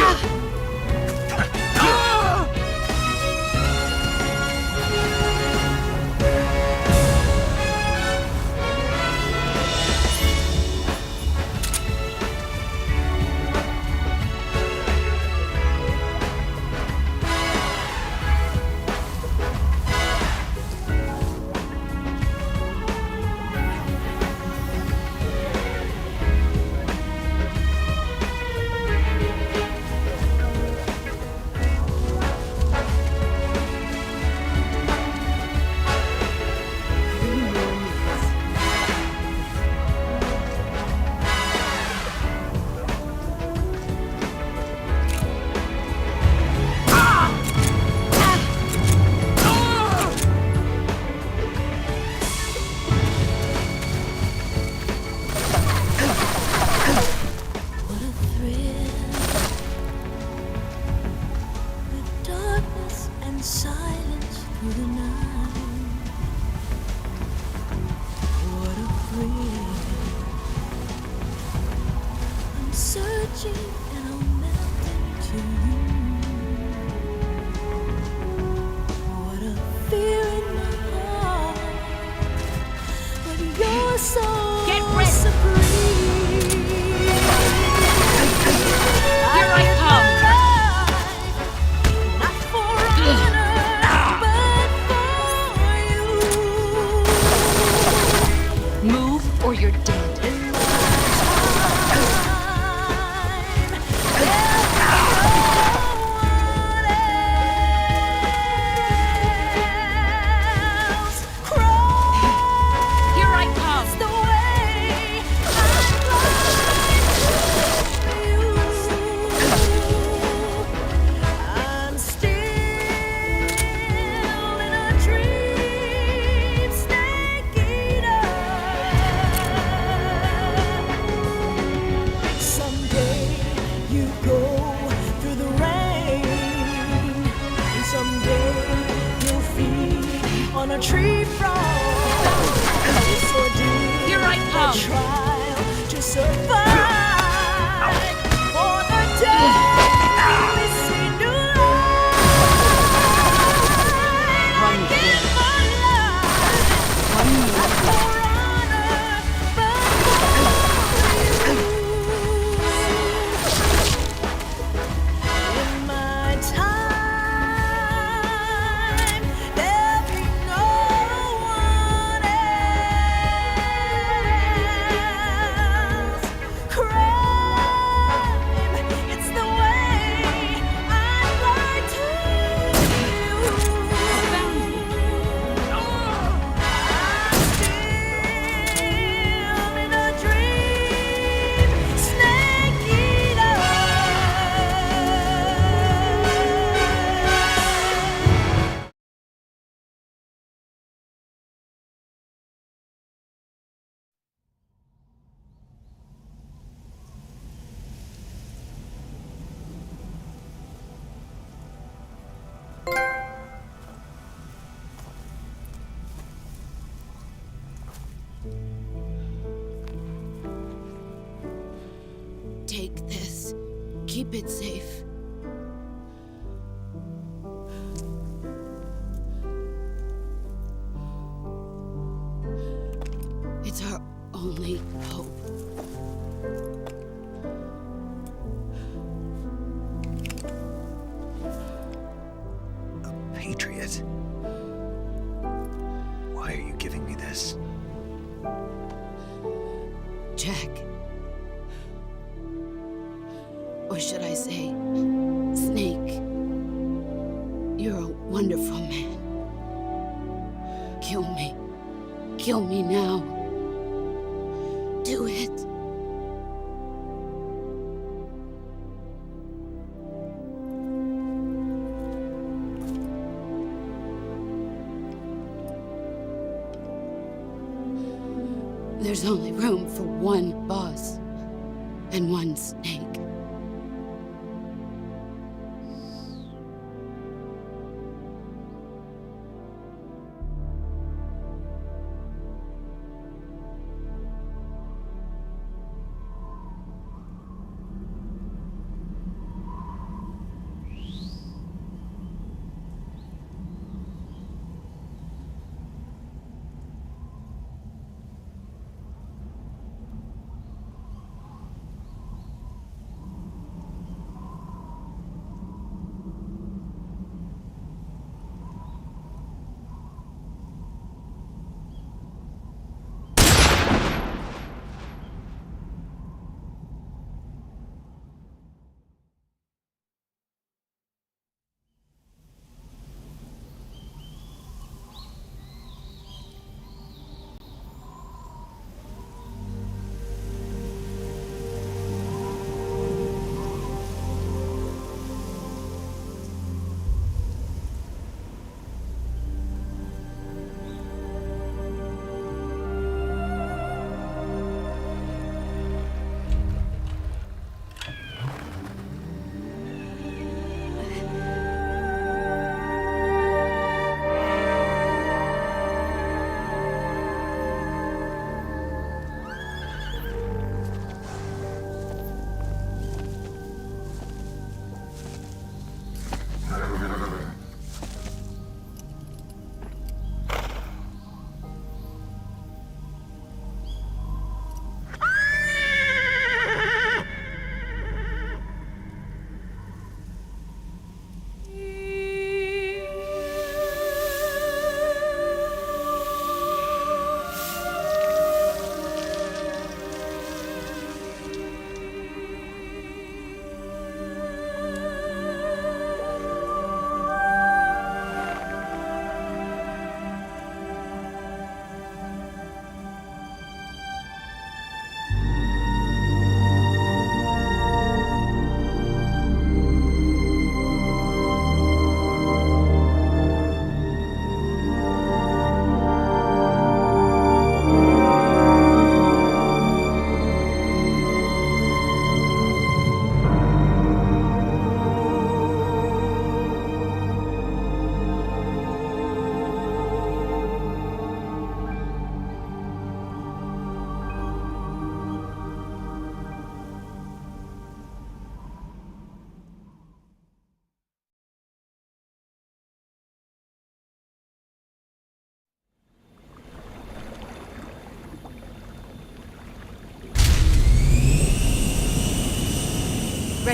G: What a thrill, with darkness and silence through the night. What a thrill, I'm searching and I'm melting to you. What a fear in my heart, but you're so supreme.
H: Here I come!
G: Not for honor, but for you. on a tree frog. This ordeal,
H: Here I come.
G: a trial to survive. For the day we see new life.
H: Run,
G: Give my life. For honor, in my time, there'll be no one else. Crime, it's the way I'd like to live. I'm still in a dream, snake eater.
H: Take this. Keep it safe. It's our only hope.
B: Patriot. Why are you giving me this?
H: Jack. Or should I say, Snake. You're a wonderful man. Kill me. Kill me now. Do it. There's only room for one boss and one snake.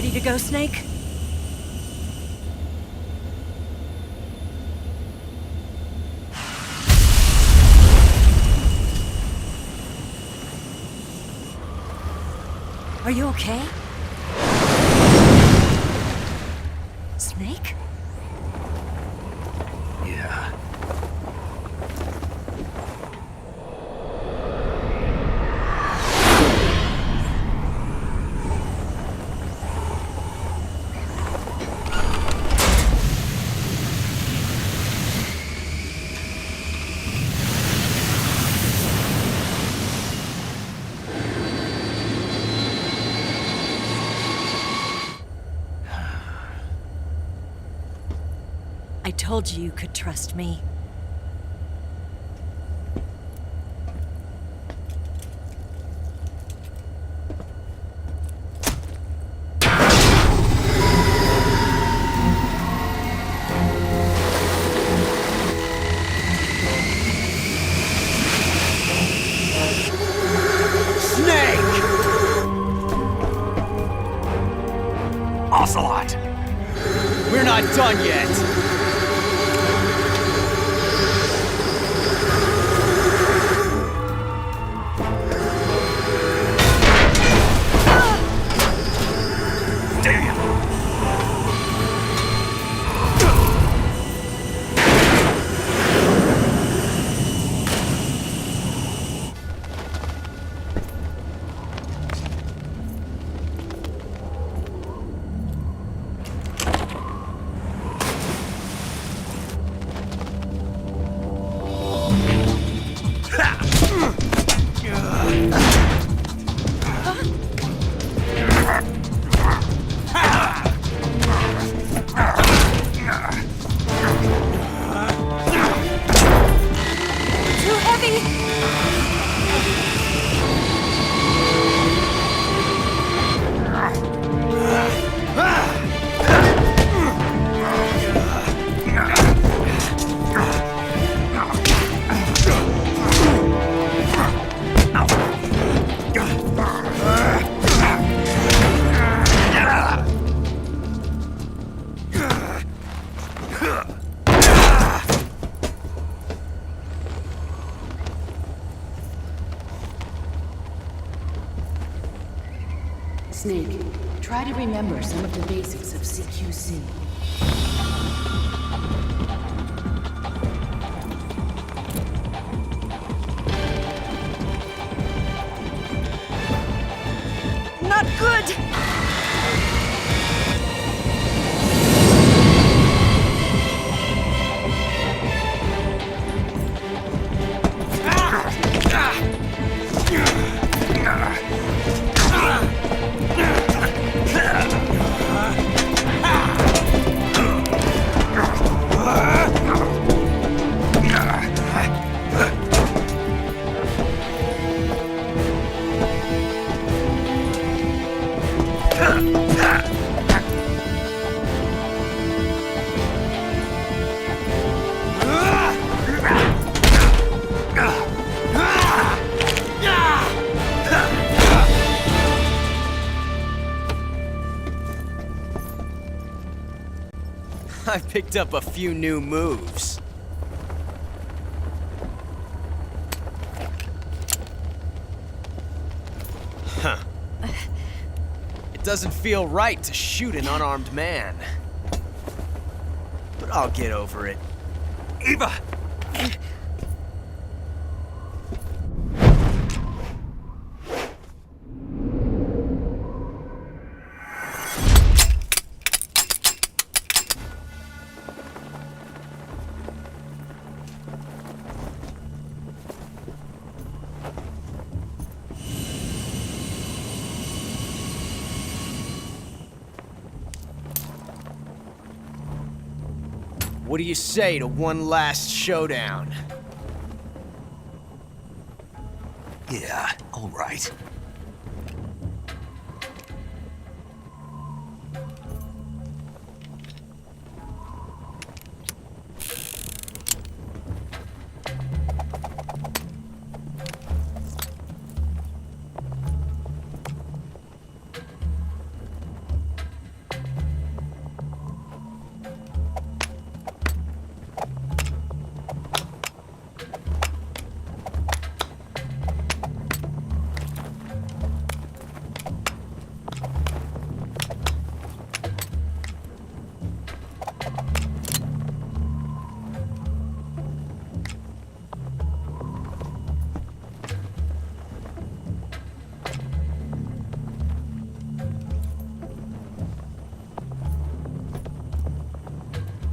A: ready to go, Snake? Are you okay? Snake?
B: Yeah.
A: I told you could trust me.
B: Ocelot!
F: We're not done yet.
B: Damn!
A: Too heavy!
H: Snake, try to remember some of the basics of CQC.
A: Not good!
F: I picked up a few new moves. Huh. It doesn't feel right to shoot an unarmed man. But I'll get over it.
B: Eva!
F: What do you say to one last showdown?
B: Yeah, all right.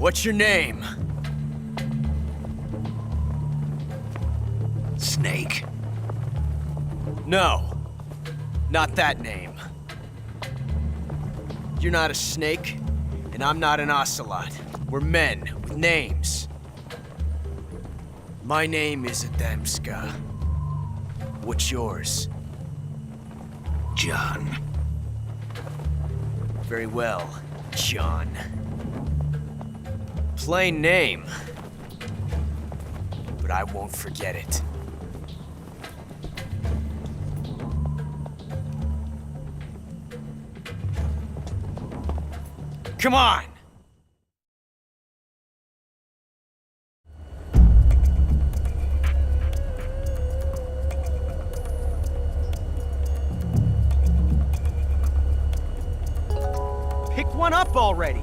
F: What's your name?
B: Snake.
F: No. Not that name. You're not a snake, and I'm not an ocelot. We're men with names. My name is Adamska. What's yours?
B: John.
F: Very well, John. Plain name. But I won't forget it. Come on! Pick one up already!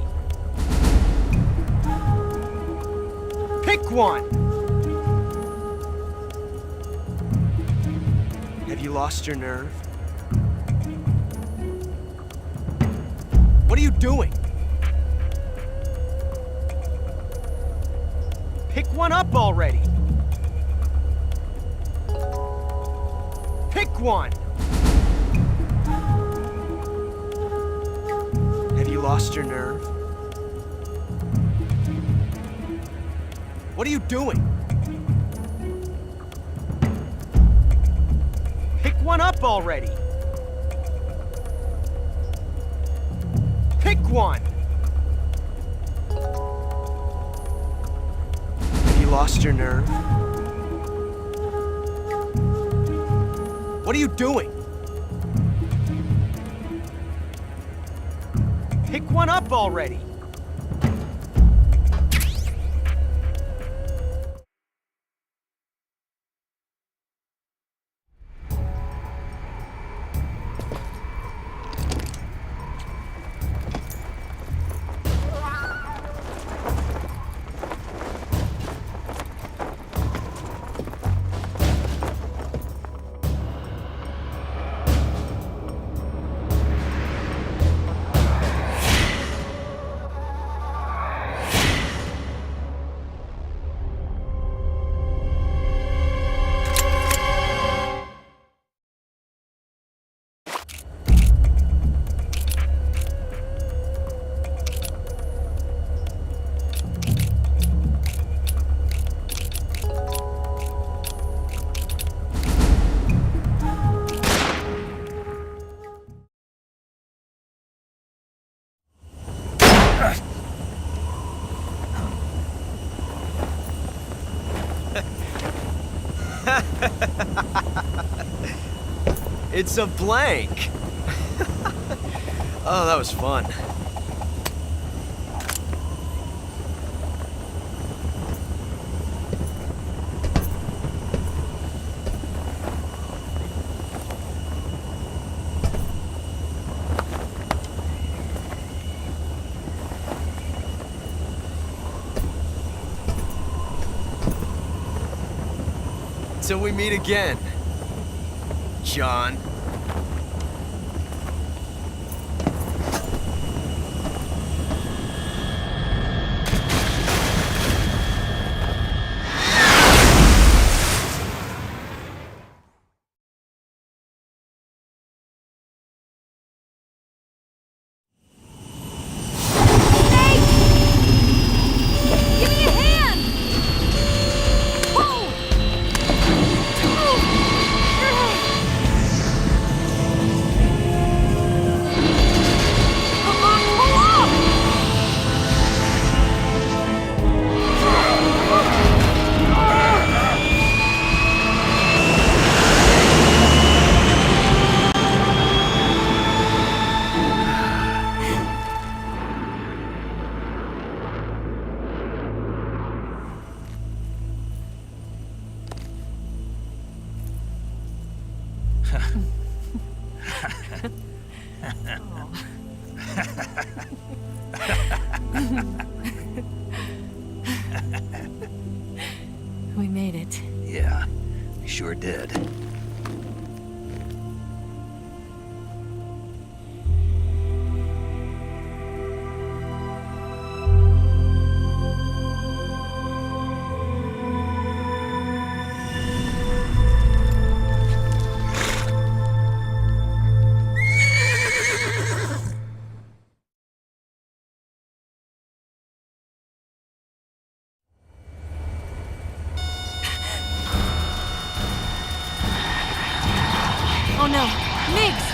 F: Pick one! Have you lost your nerve? What are you doing? Pick one up already! Pick one! Have you lost your nerve? What are you doing? Pick one up already! Pick one! Have you lost your nerve? What are you doing? Pick one up already! It's a blank! Oh, that was fun. Till we meet again, John.
A: Give me a hand! Whoa! Come on, pull up! We made it.
B: Yeah, we sure did.
A: Oh no! Migs!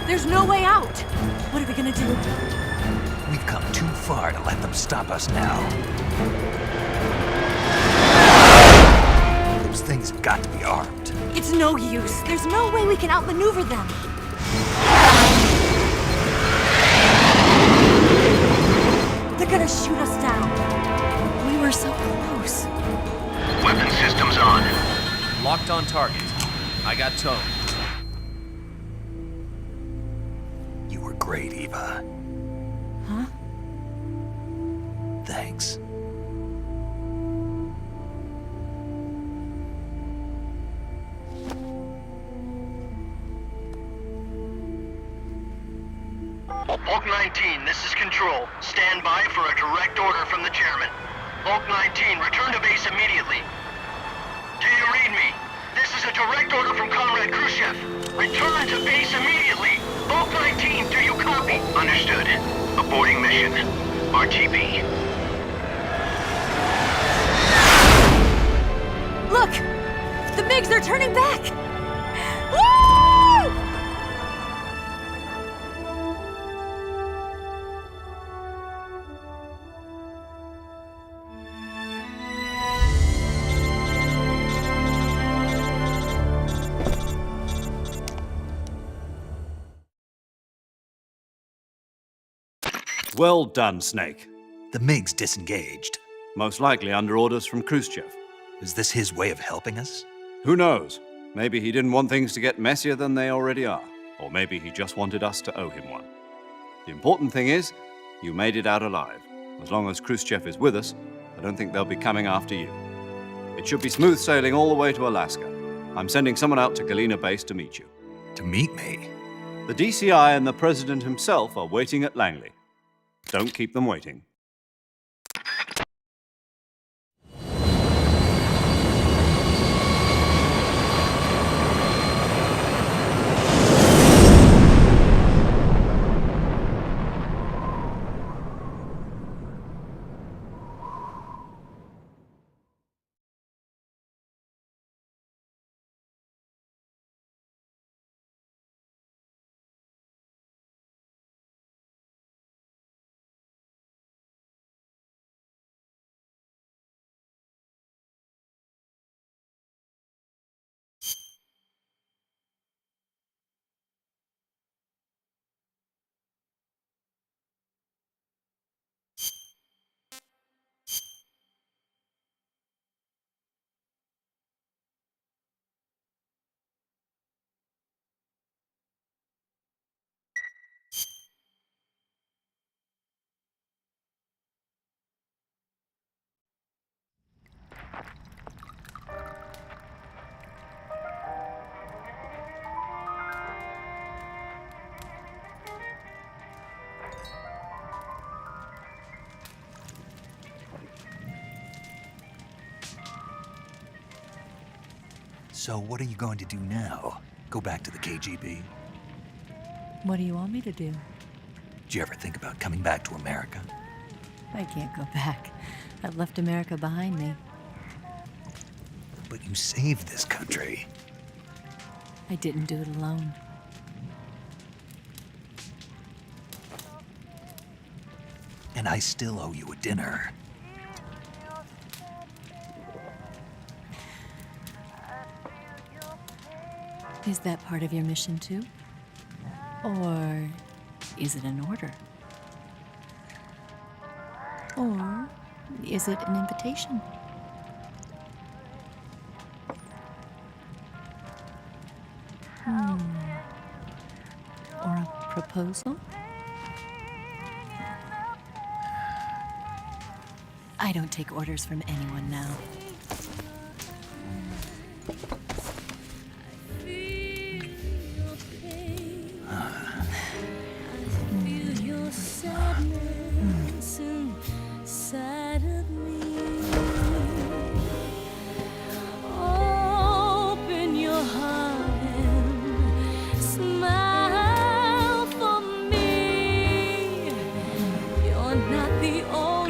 A: There's no way out! What are we gonna do?
B: We've come too far to let them stop us now. Those things have got to be armed.
A: It's no use. There's no way we can outmaneuver them. They're gonna shoot us down. We were so close.
I: Weapon systems on.
F: Locked on target. I got towed.
B: You were great, Eva.
A: Huh?
B: Thanks.
I: Bulk 19, this is Control. Stand by for a direct order from the chairman. Bulk 19, return to base immediately. Do you read me? This is a direct order from Comrade Khrushchev. Return to base immediately. Bulk 19, do you copy? Understood. Aborting mission. RTB.
A: Look! The MiGs are turning back! Woo!
D: Well done, Snake.
B: The MiGs disengaged.
D: Most likely under orders from Khrushchev.
B: Is this his way of helping us?
D: Who knows? Maybe he didn't want things to get messier than they already are. Or maybe he just wanted us to owe him one. The important thing is, you made it out alive. As long as Khrushchev is with us, I don't think they'll be coming after you. It should be smooth sailing all the way to Alaska. I'm sending someone out to Galena Base to meet you.
B: To meet me?
D: The DCI and the President himself are waiting at Langley. Don't keep them waiting.
B: So what are you going to do now? Go back to the KGB?
A: What do you want me to do?
B: Did you ever think about coming back to America?
A: I can't go back. I've left America behind me.
B: But you saved this country.
A: I didn't do it alone.
B: And I still owe you a dinner.
A: Is that part of your mission too? Or is it an order? Or is it an invitation? Or a proposal? I don't take orders from anyone now.
G: Open your heart and smile for me. You're not the only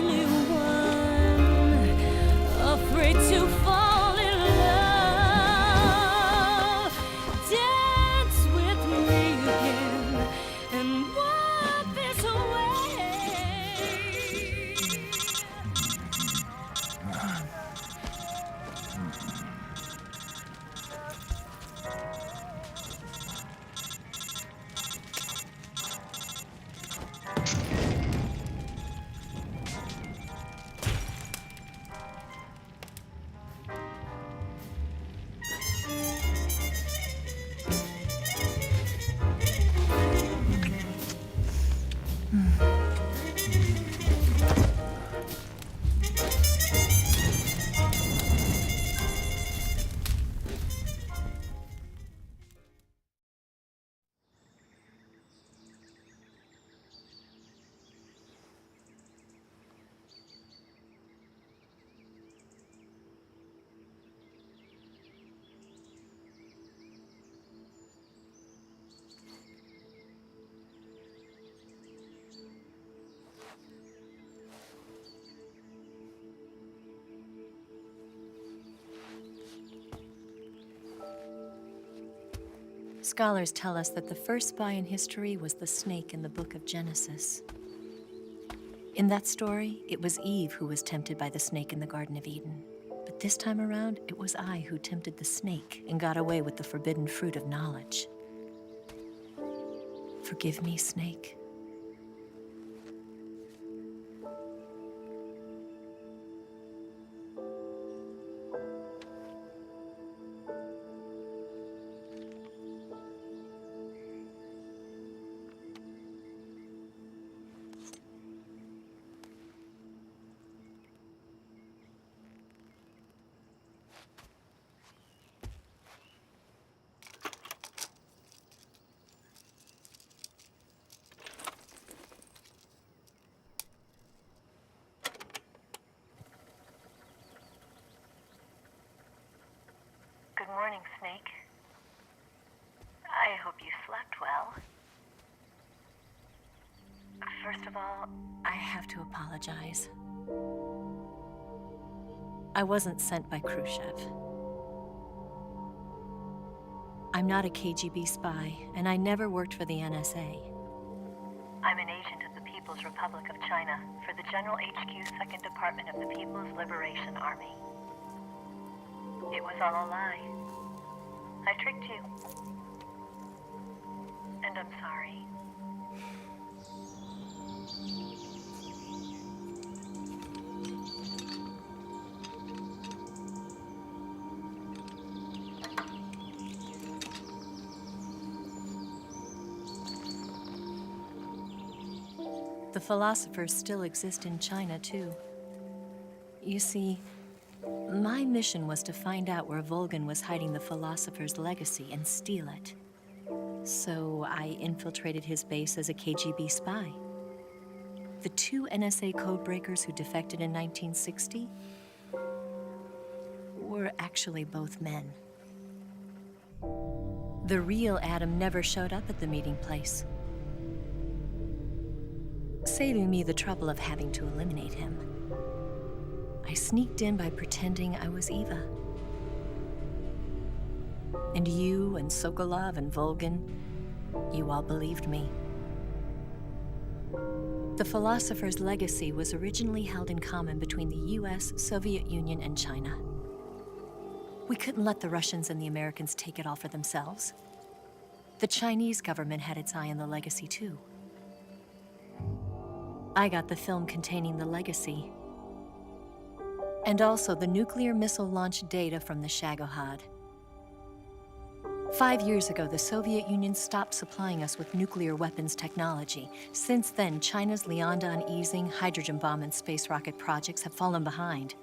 A: Scholars tell us that the first spy in history was the snake in the book of Genesis. In that story, it was Eve who was tempted by the snake in the Garden of Eden. But this time around, it was I who tempted the snake and got away with the forbidden fruit of knowledge. Forgive me, Snake.
J: Good morning, Snake. I hope you slept well. First of all,
A: I have to apologize. I wasn't sent by Khrushchev. I'm not a KGB spy, and I never worked for the NSA.
J: I'm an agent of the People's Republic of China for the General HQ 2nd Department of the People's Liberation Army. It was all a lie. I tricked you. And I'm sorry.
A: The philosophers still exist in China, too. You see, my mission was to find out where Volgan was hiding the philosopher's legacy and steal it. So I infiltrated his base as a KGB spy. The two NSA codebreakers who defected in 1960 were actually both men. The real Adam never showed up at the meeting place, saving me the trouble of having to eliminate him. I sneaked in by pretending I was Eva. And you and Sokolov and Volgan, you all believed me. The philosopher's legacy was originally held in common between the US, Soviet Union, and China. We couldn't let the Russians and the Americans take it all for themselves. The Chinese government had its eye on the legacy, too. I got the film containing the legacy, and also the nuclear missile launch data from the Shagohod. 5 years ago, the Soviet Union stopped supplying us with nuclear weapons technology. Since then, China's Liaodong easing, hydrogen bomb, and space rocket projects have fallen behind.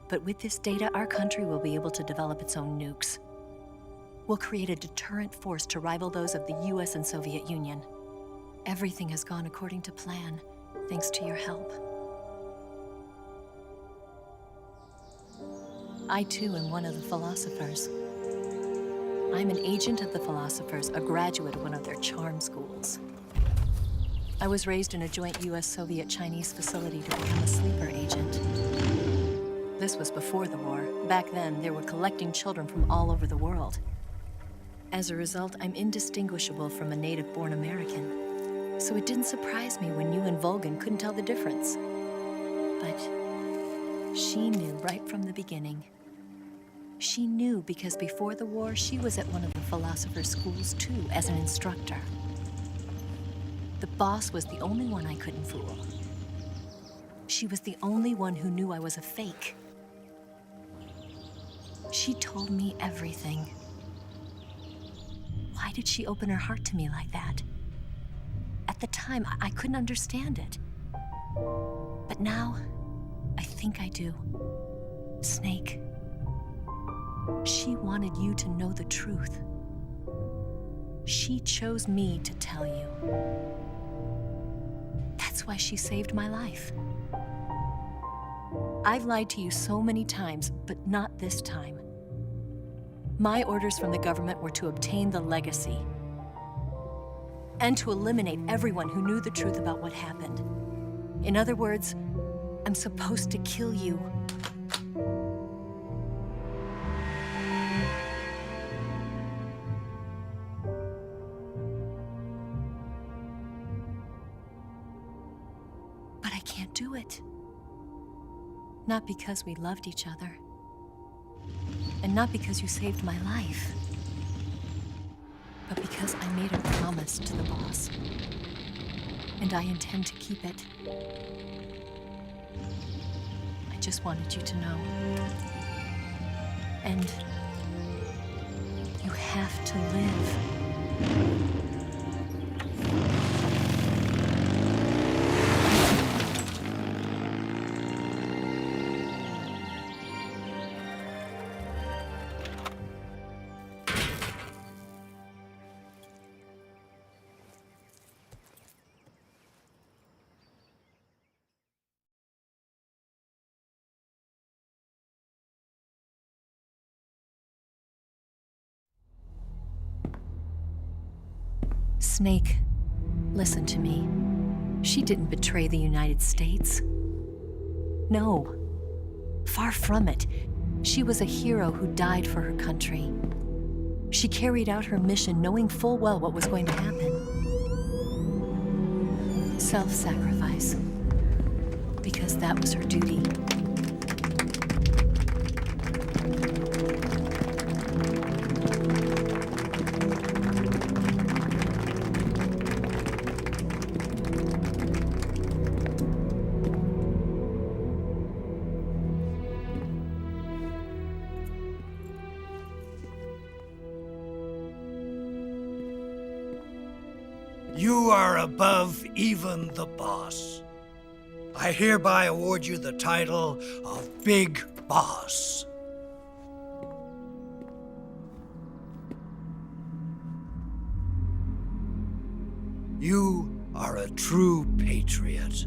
A: But with this data, our country will be able to develop its own nukes. We'll create a deterrent force to rival those of the US and Soviet Union. Everything has gone according to plan, thanks to your help. I, too, am one of the philosophers. I'm an agent of the philosophers, a graduate of one of their charm schools. I was raised in a joint US-Soviet-Chinese facility to become a sleeper agent. This was before the war. Back then, they were collecting children from all over the world. As a result, I'm indistinguishable from a native-born American. So it didn't surprise me when you and Volgan couldn't tell the difference. But she knew right from the beginning. She knew because before the war, she was at one of the philosopher's schools too, as an instructor. The boss was the only one I couldn't fool. She was the only one who knew I was a fake. She told me everything. Why did she open her heart to me like that? At the time, I couldn't understand it. But now, I think I do. Snake. She wanted you to know the truth. She chose me to tell you. That's why she saved my life. I've lied to you so many times, but not this time. My orders from the government were to obtain the legacy and to eliminate everyone who knew the truth about what happened. In other words, I'm supposed to kill you. can't do it. Not because we loved each other. And not because you saved my life. But because I made a promise to the boss. And I intend to keep it. I just wanted you to know. And you have to live. Snake, listen to me. She didn't betray the United States. No, far from it. She was a hero who died for her country. She carried out her mission knowing full well what was going to happen. Self-sacrifice. Because that was her duty.
K: You are above even the boss. I hereby award you the title of Big Boss. You are a true patriot.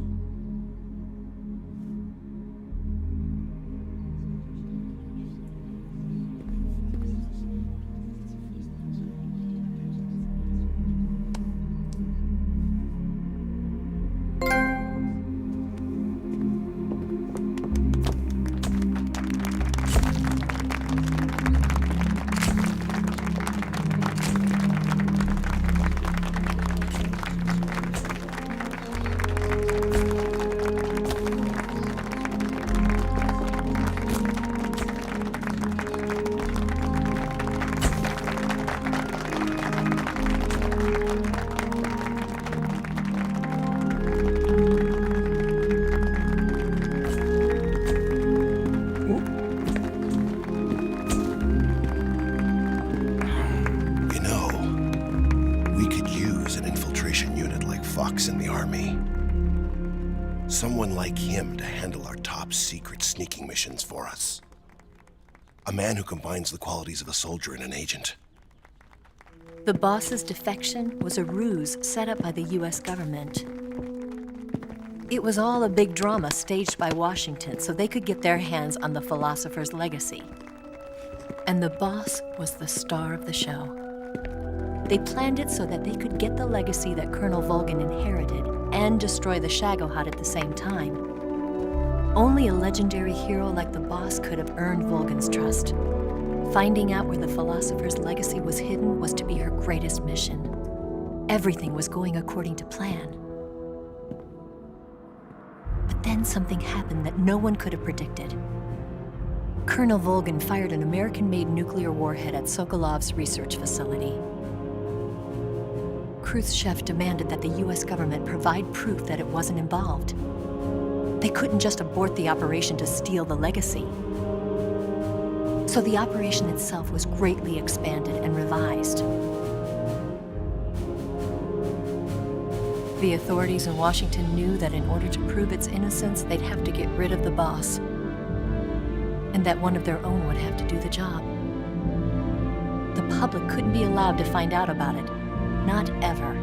L: In the army. Someone like him to handle our top secret sneaking missions for us. A man who combines the qualities of a soldier and an agent.
A: The boss's defection was a ruse set up by the US government. It was all a big drama staged by Washington so they could get their hands on the philosopher's legacy. And the boss was the star of the show. They planned it so that they could get the legacy that Colonel Volgin inherited and destroy the Shagohod at the same time. Only a legendary hero like the boss could have earned Volgin's trust. Finding out where the philosopher's legacy was hidden was to be her greatest mission. Everything was going according to plan. But then something happened that no one could have predicted. Colonel Volgin fired an American-made nuclear warhead at Sokolov's research facility. Khrushchev demanded that the US government provide proof that it wasn't involved. They couldn't just abort the operation to steal the legacy. So the operation itself was greatly expanded and revised. The authorities in Washington knew that in order to prove its innocence, they'd have to get rid of the boss, and that one of their own would have to do the job. The public couldn't be allowed to find out about it. Not ever.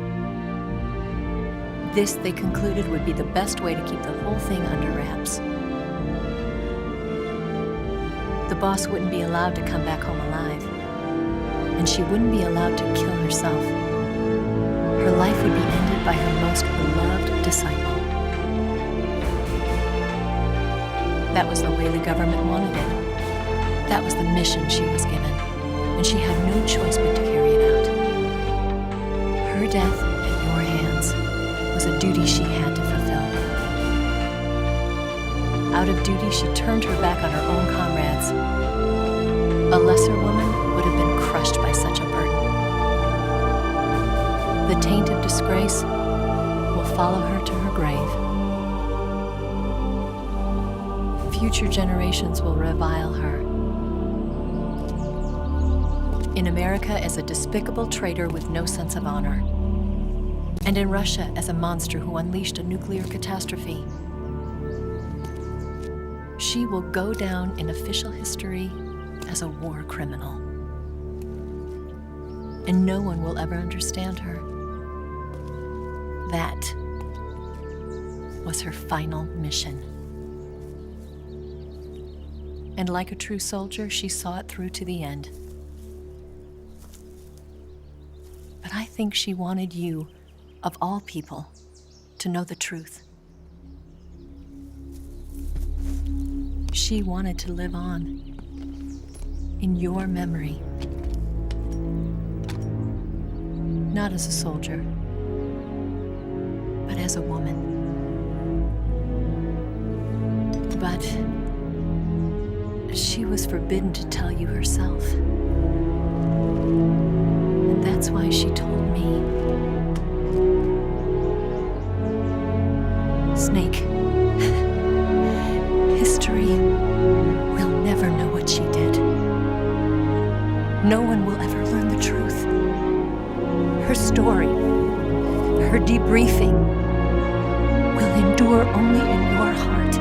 A: This, they concluded, would be the best way to keep the whole thing under wraps. The boss wouldn't be allowed to come back home alive, and she wouldn't be allowed to kill herself. Her life would be ended by her most beloved disciple. That was the way the government wanted it. That was the mission she was given, and she had no choice but to carry it out. Her death at your hands was a duty she had to fulfill. Out of duty, she turned her back on her own comrades. A lesser woman would have been crushed by such a burden. The taint of disgrace will follow her to her grave. Future generations will revile her. In America as a despicable traitor with no sense of honor. And in Russia as a monster who unleashed a nuclear catastrophe. She will go down in official history as a war criminal. And no one will ever understand her. That was her final mission. And like a true soldier, she saw it through to the end. But I think she wanted you, of all people, to know the truth. She wanted to live on in your memory. Not as a soldier, but as a woman. But she was forbidden to tell you herself. And that's why she told me. Snake, history will never know what she did. No one will ever learn the truth. Her story, her debriefing, will endure only in your heart.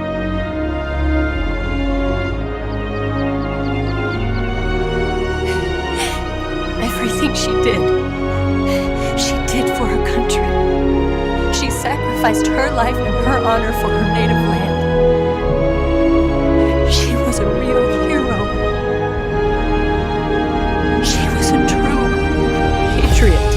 A: Everything she did for her country. She sacrificed her life and her honor for her native land. She was a real hero. She was a true patriot.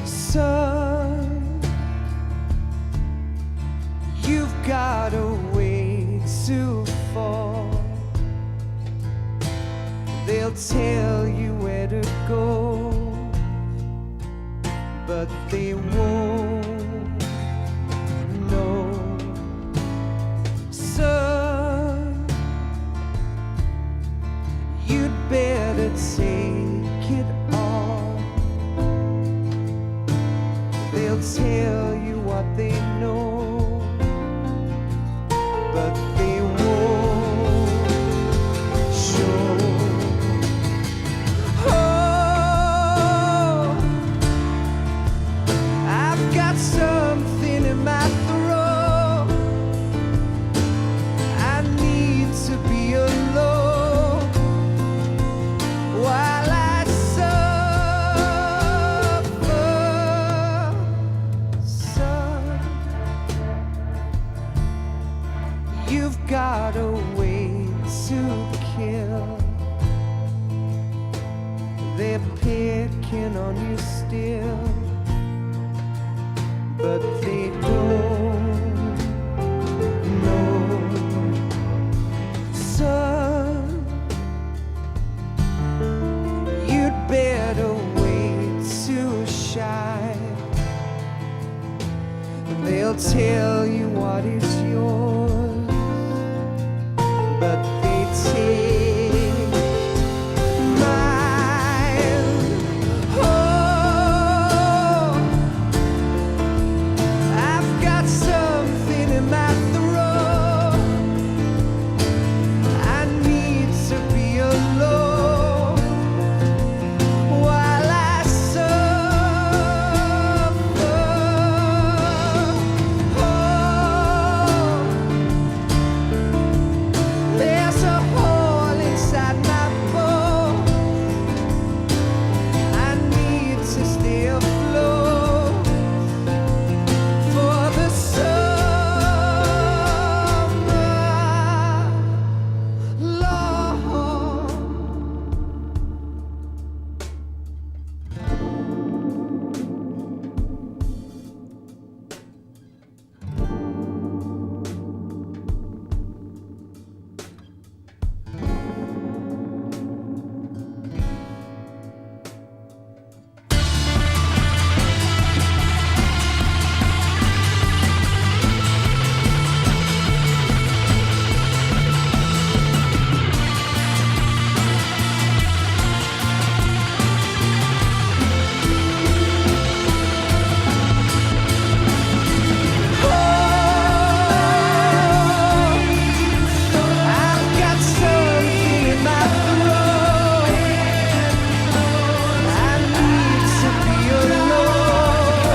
M: Son, you've got a way to fall. They'll tell you where to go, but they won't know. Son, you'd better take it all. They'll tell you what they know, but they won't show. Oh, I've got something in my throat. I need to be alone while I you've got a way to kill. They're picking on you still, but they don't know. They'll tell you what is yours, but they take mine. Oh, I've got something in my throat. I need to be alone while I suffer. Oh, there's a hole inside my bones. I need to stay afloat for the summer, Lord. I've got something in my throat. I need to be alone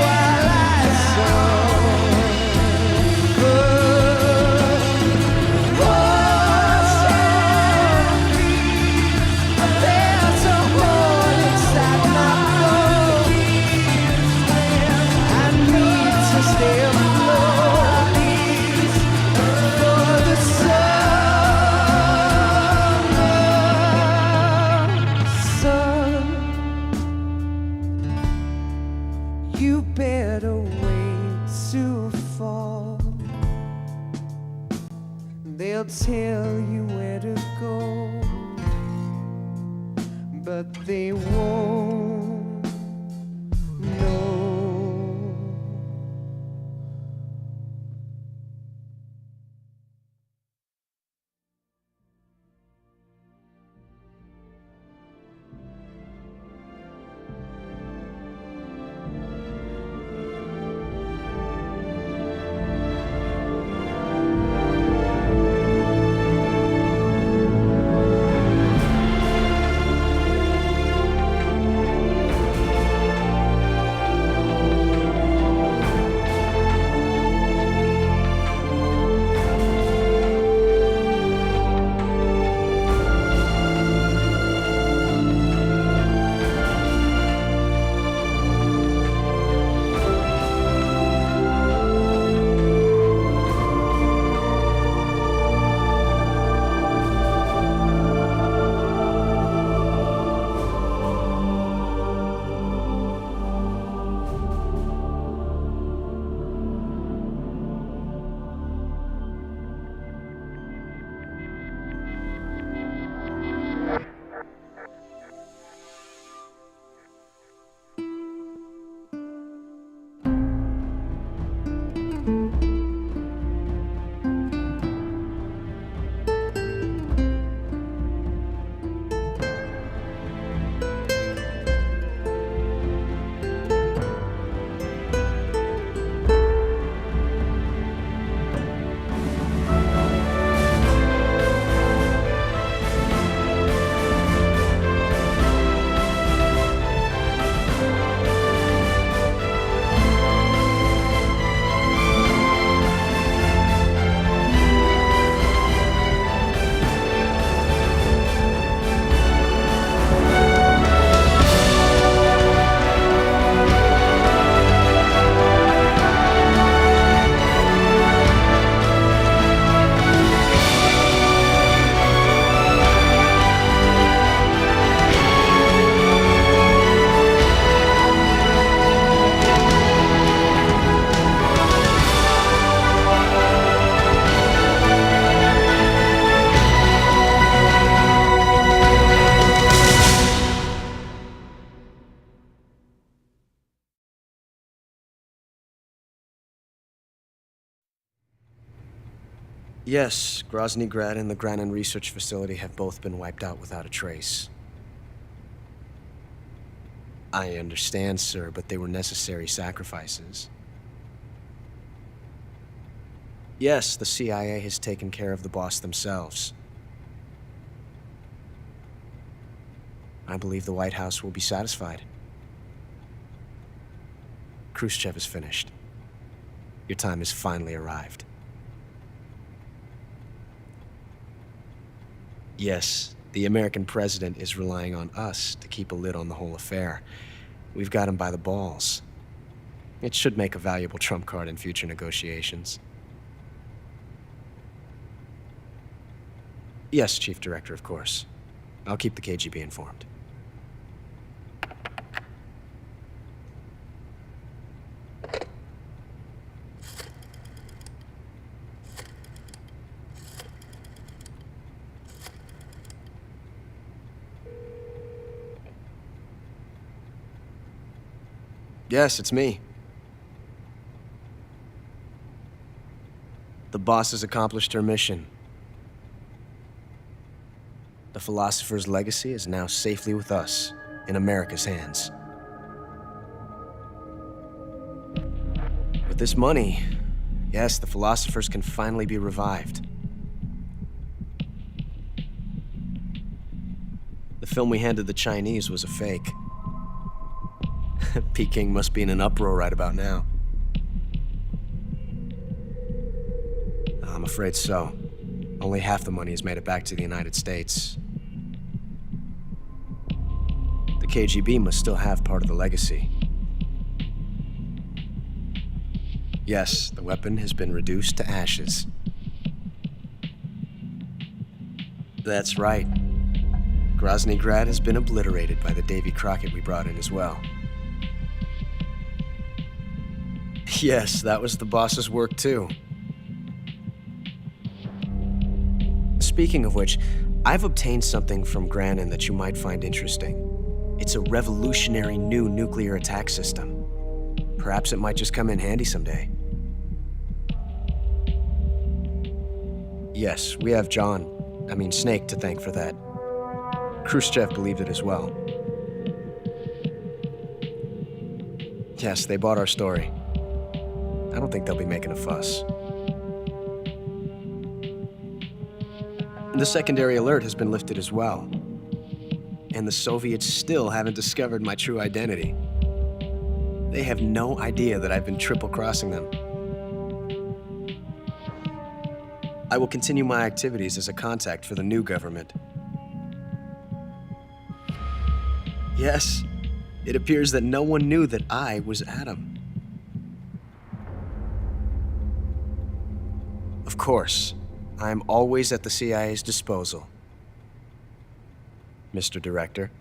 M: while I suffer. There's a hole inside my bones. I need to stay afloat for the summer sun. You better wait to fall. They'll tell you where to go, but they won't know.
F: Yes, Grozny Grad and the Granin Research Facility have both been wiped out without a trace. I understand, sir, but they were necessary sacrifices. Yes, the CIA has taken care of the boss themselves. I believe the White House will be satisfied. Khrushchev is finished. Your time has finally arrived. Yes, the American president is relying on us to keep a lid on the whole affair. We've got him by the balls. It should make a valuable trump card in future negotiations. Yes, Chief Director, of course. I'll keep the KGB informed. Yes, it's me. The boss has accomplished her mission. The philosopher's legacy is now safely with us, in America's hands. With this money, yes, the philosophers can finally be revived. The film we handed the Chinese was a fake. Peking must be in an uproar right about now. I'm afraid so. Only half the money has made it back to the United States. The KGB must still have part of the legacy. Yes, the weapon has been reduced to ashes. That's right. Grozny Grad has been obliterated by the Davy Crockett we brought in as well. Yes, that was the boss's work too. Speaking of which, I've obtained something from Granin that you might find interesting. It's a revolutionary new nuclear attack system. Perhaps it might just come in handy someday. Yes, we have Snake to thank for that. Khrushchev believed it as well. Yes, they bought our story. I don't think they'll be making a fuss. The secondary alert has been lifted as well. And the Soviets still haven't discovered my true identity. They have no idea that I've been triple-crossing them. I will continue my activities as a contact for the new government. Yes, it appears that no one knew that I was Adam. Of course, I'm always at the CIA's disposal, Mr. Director.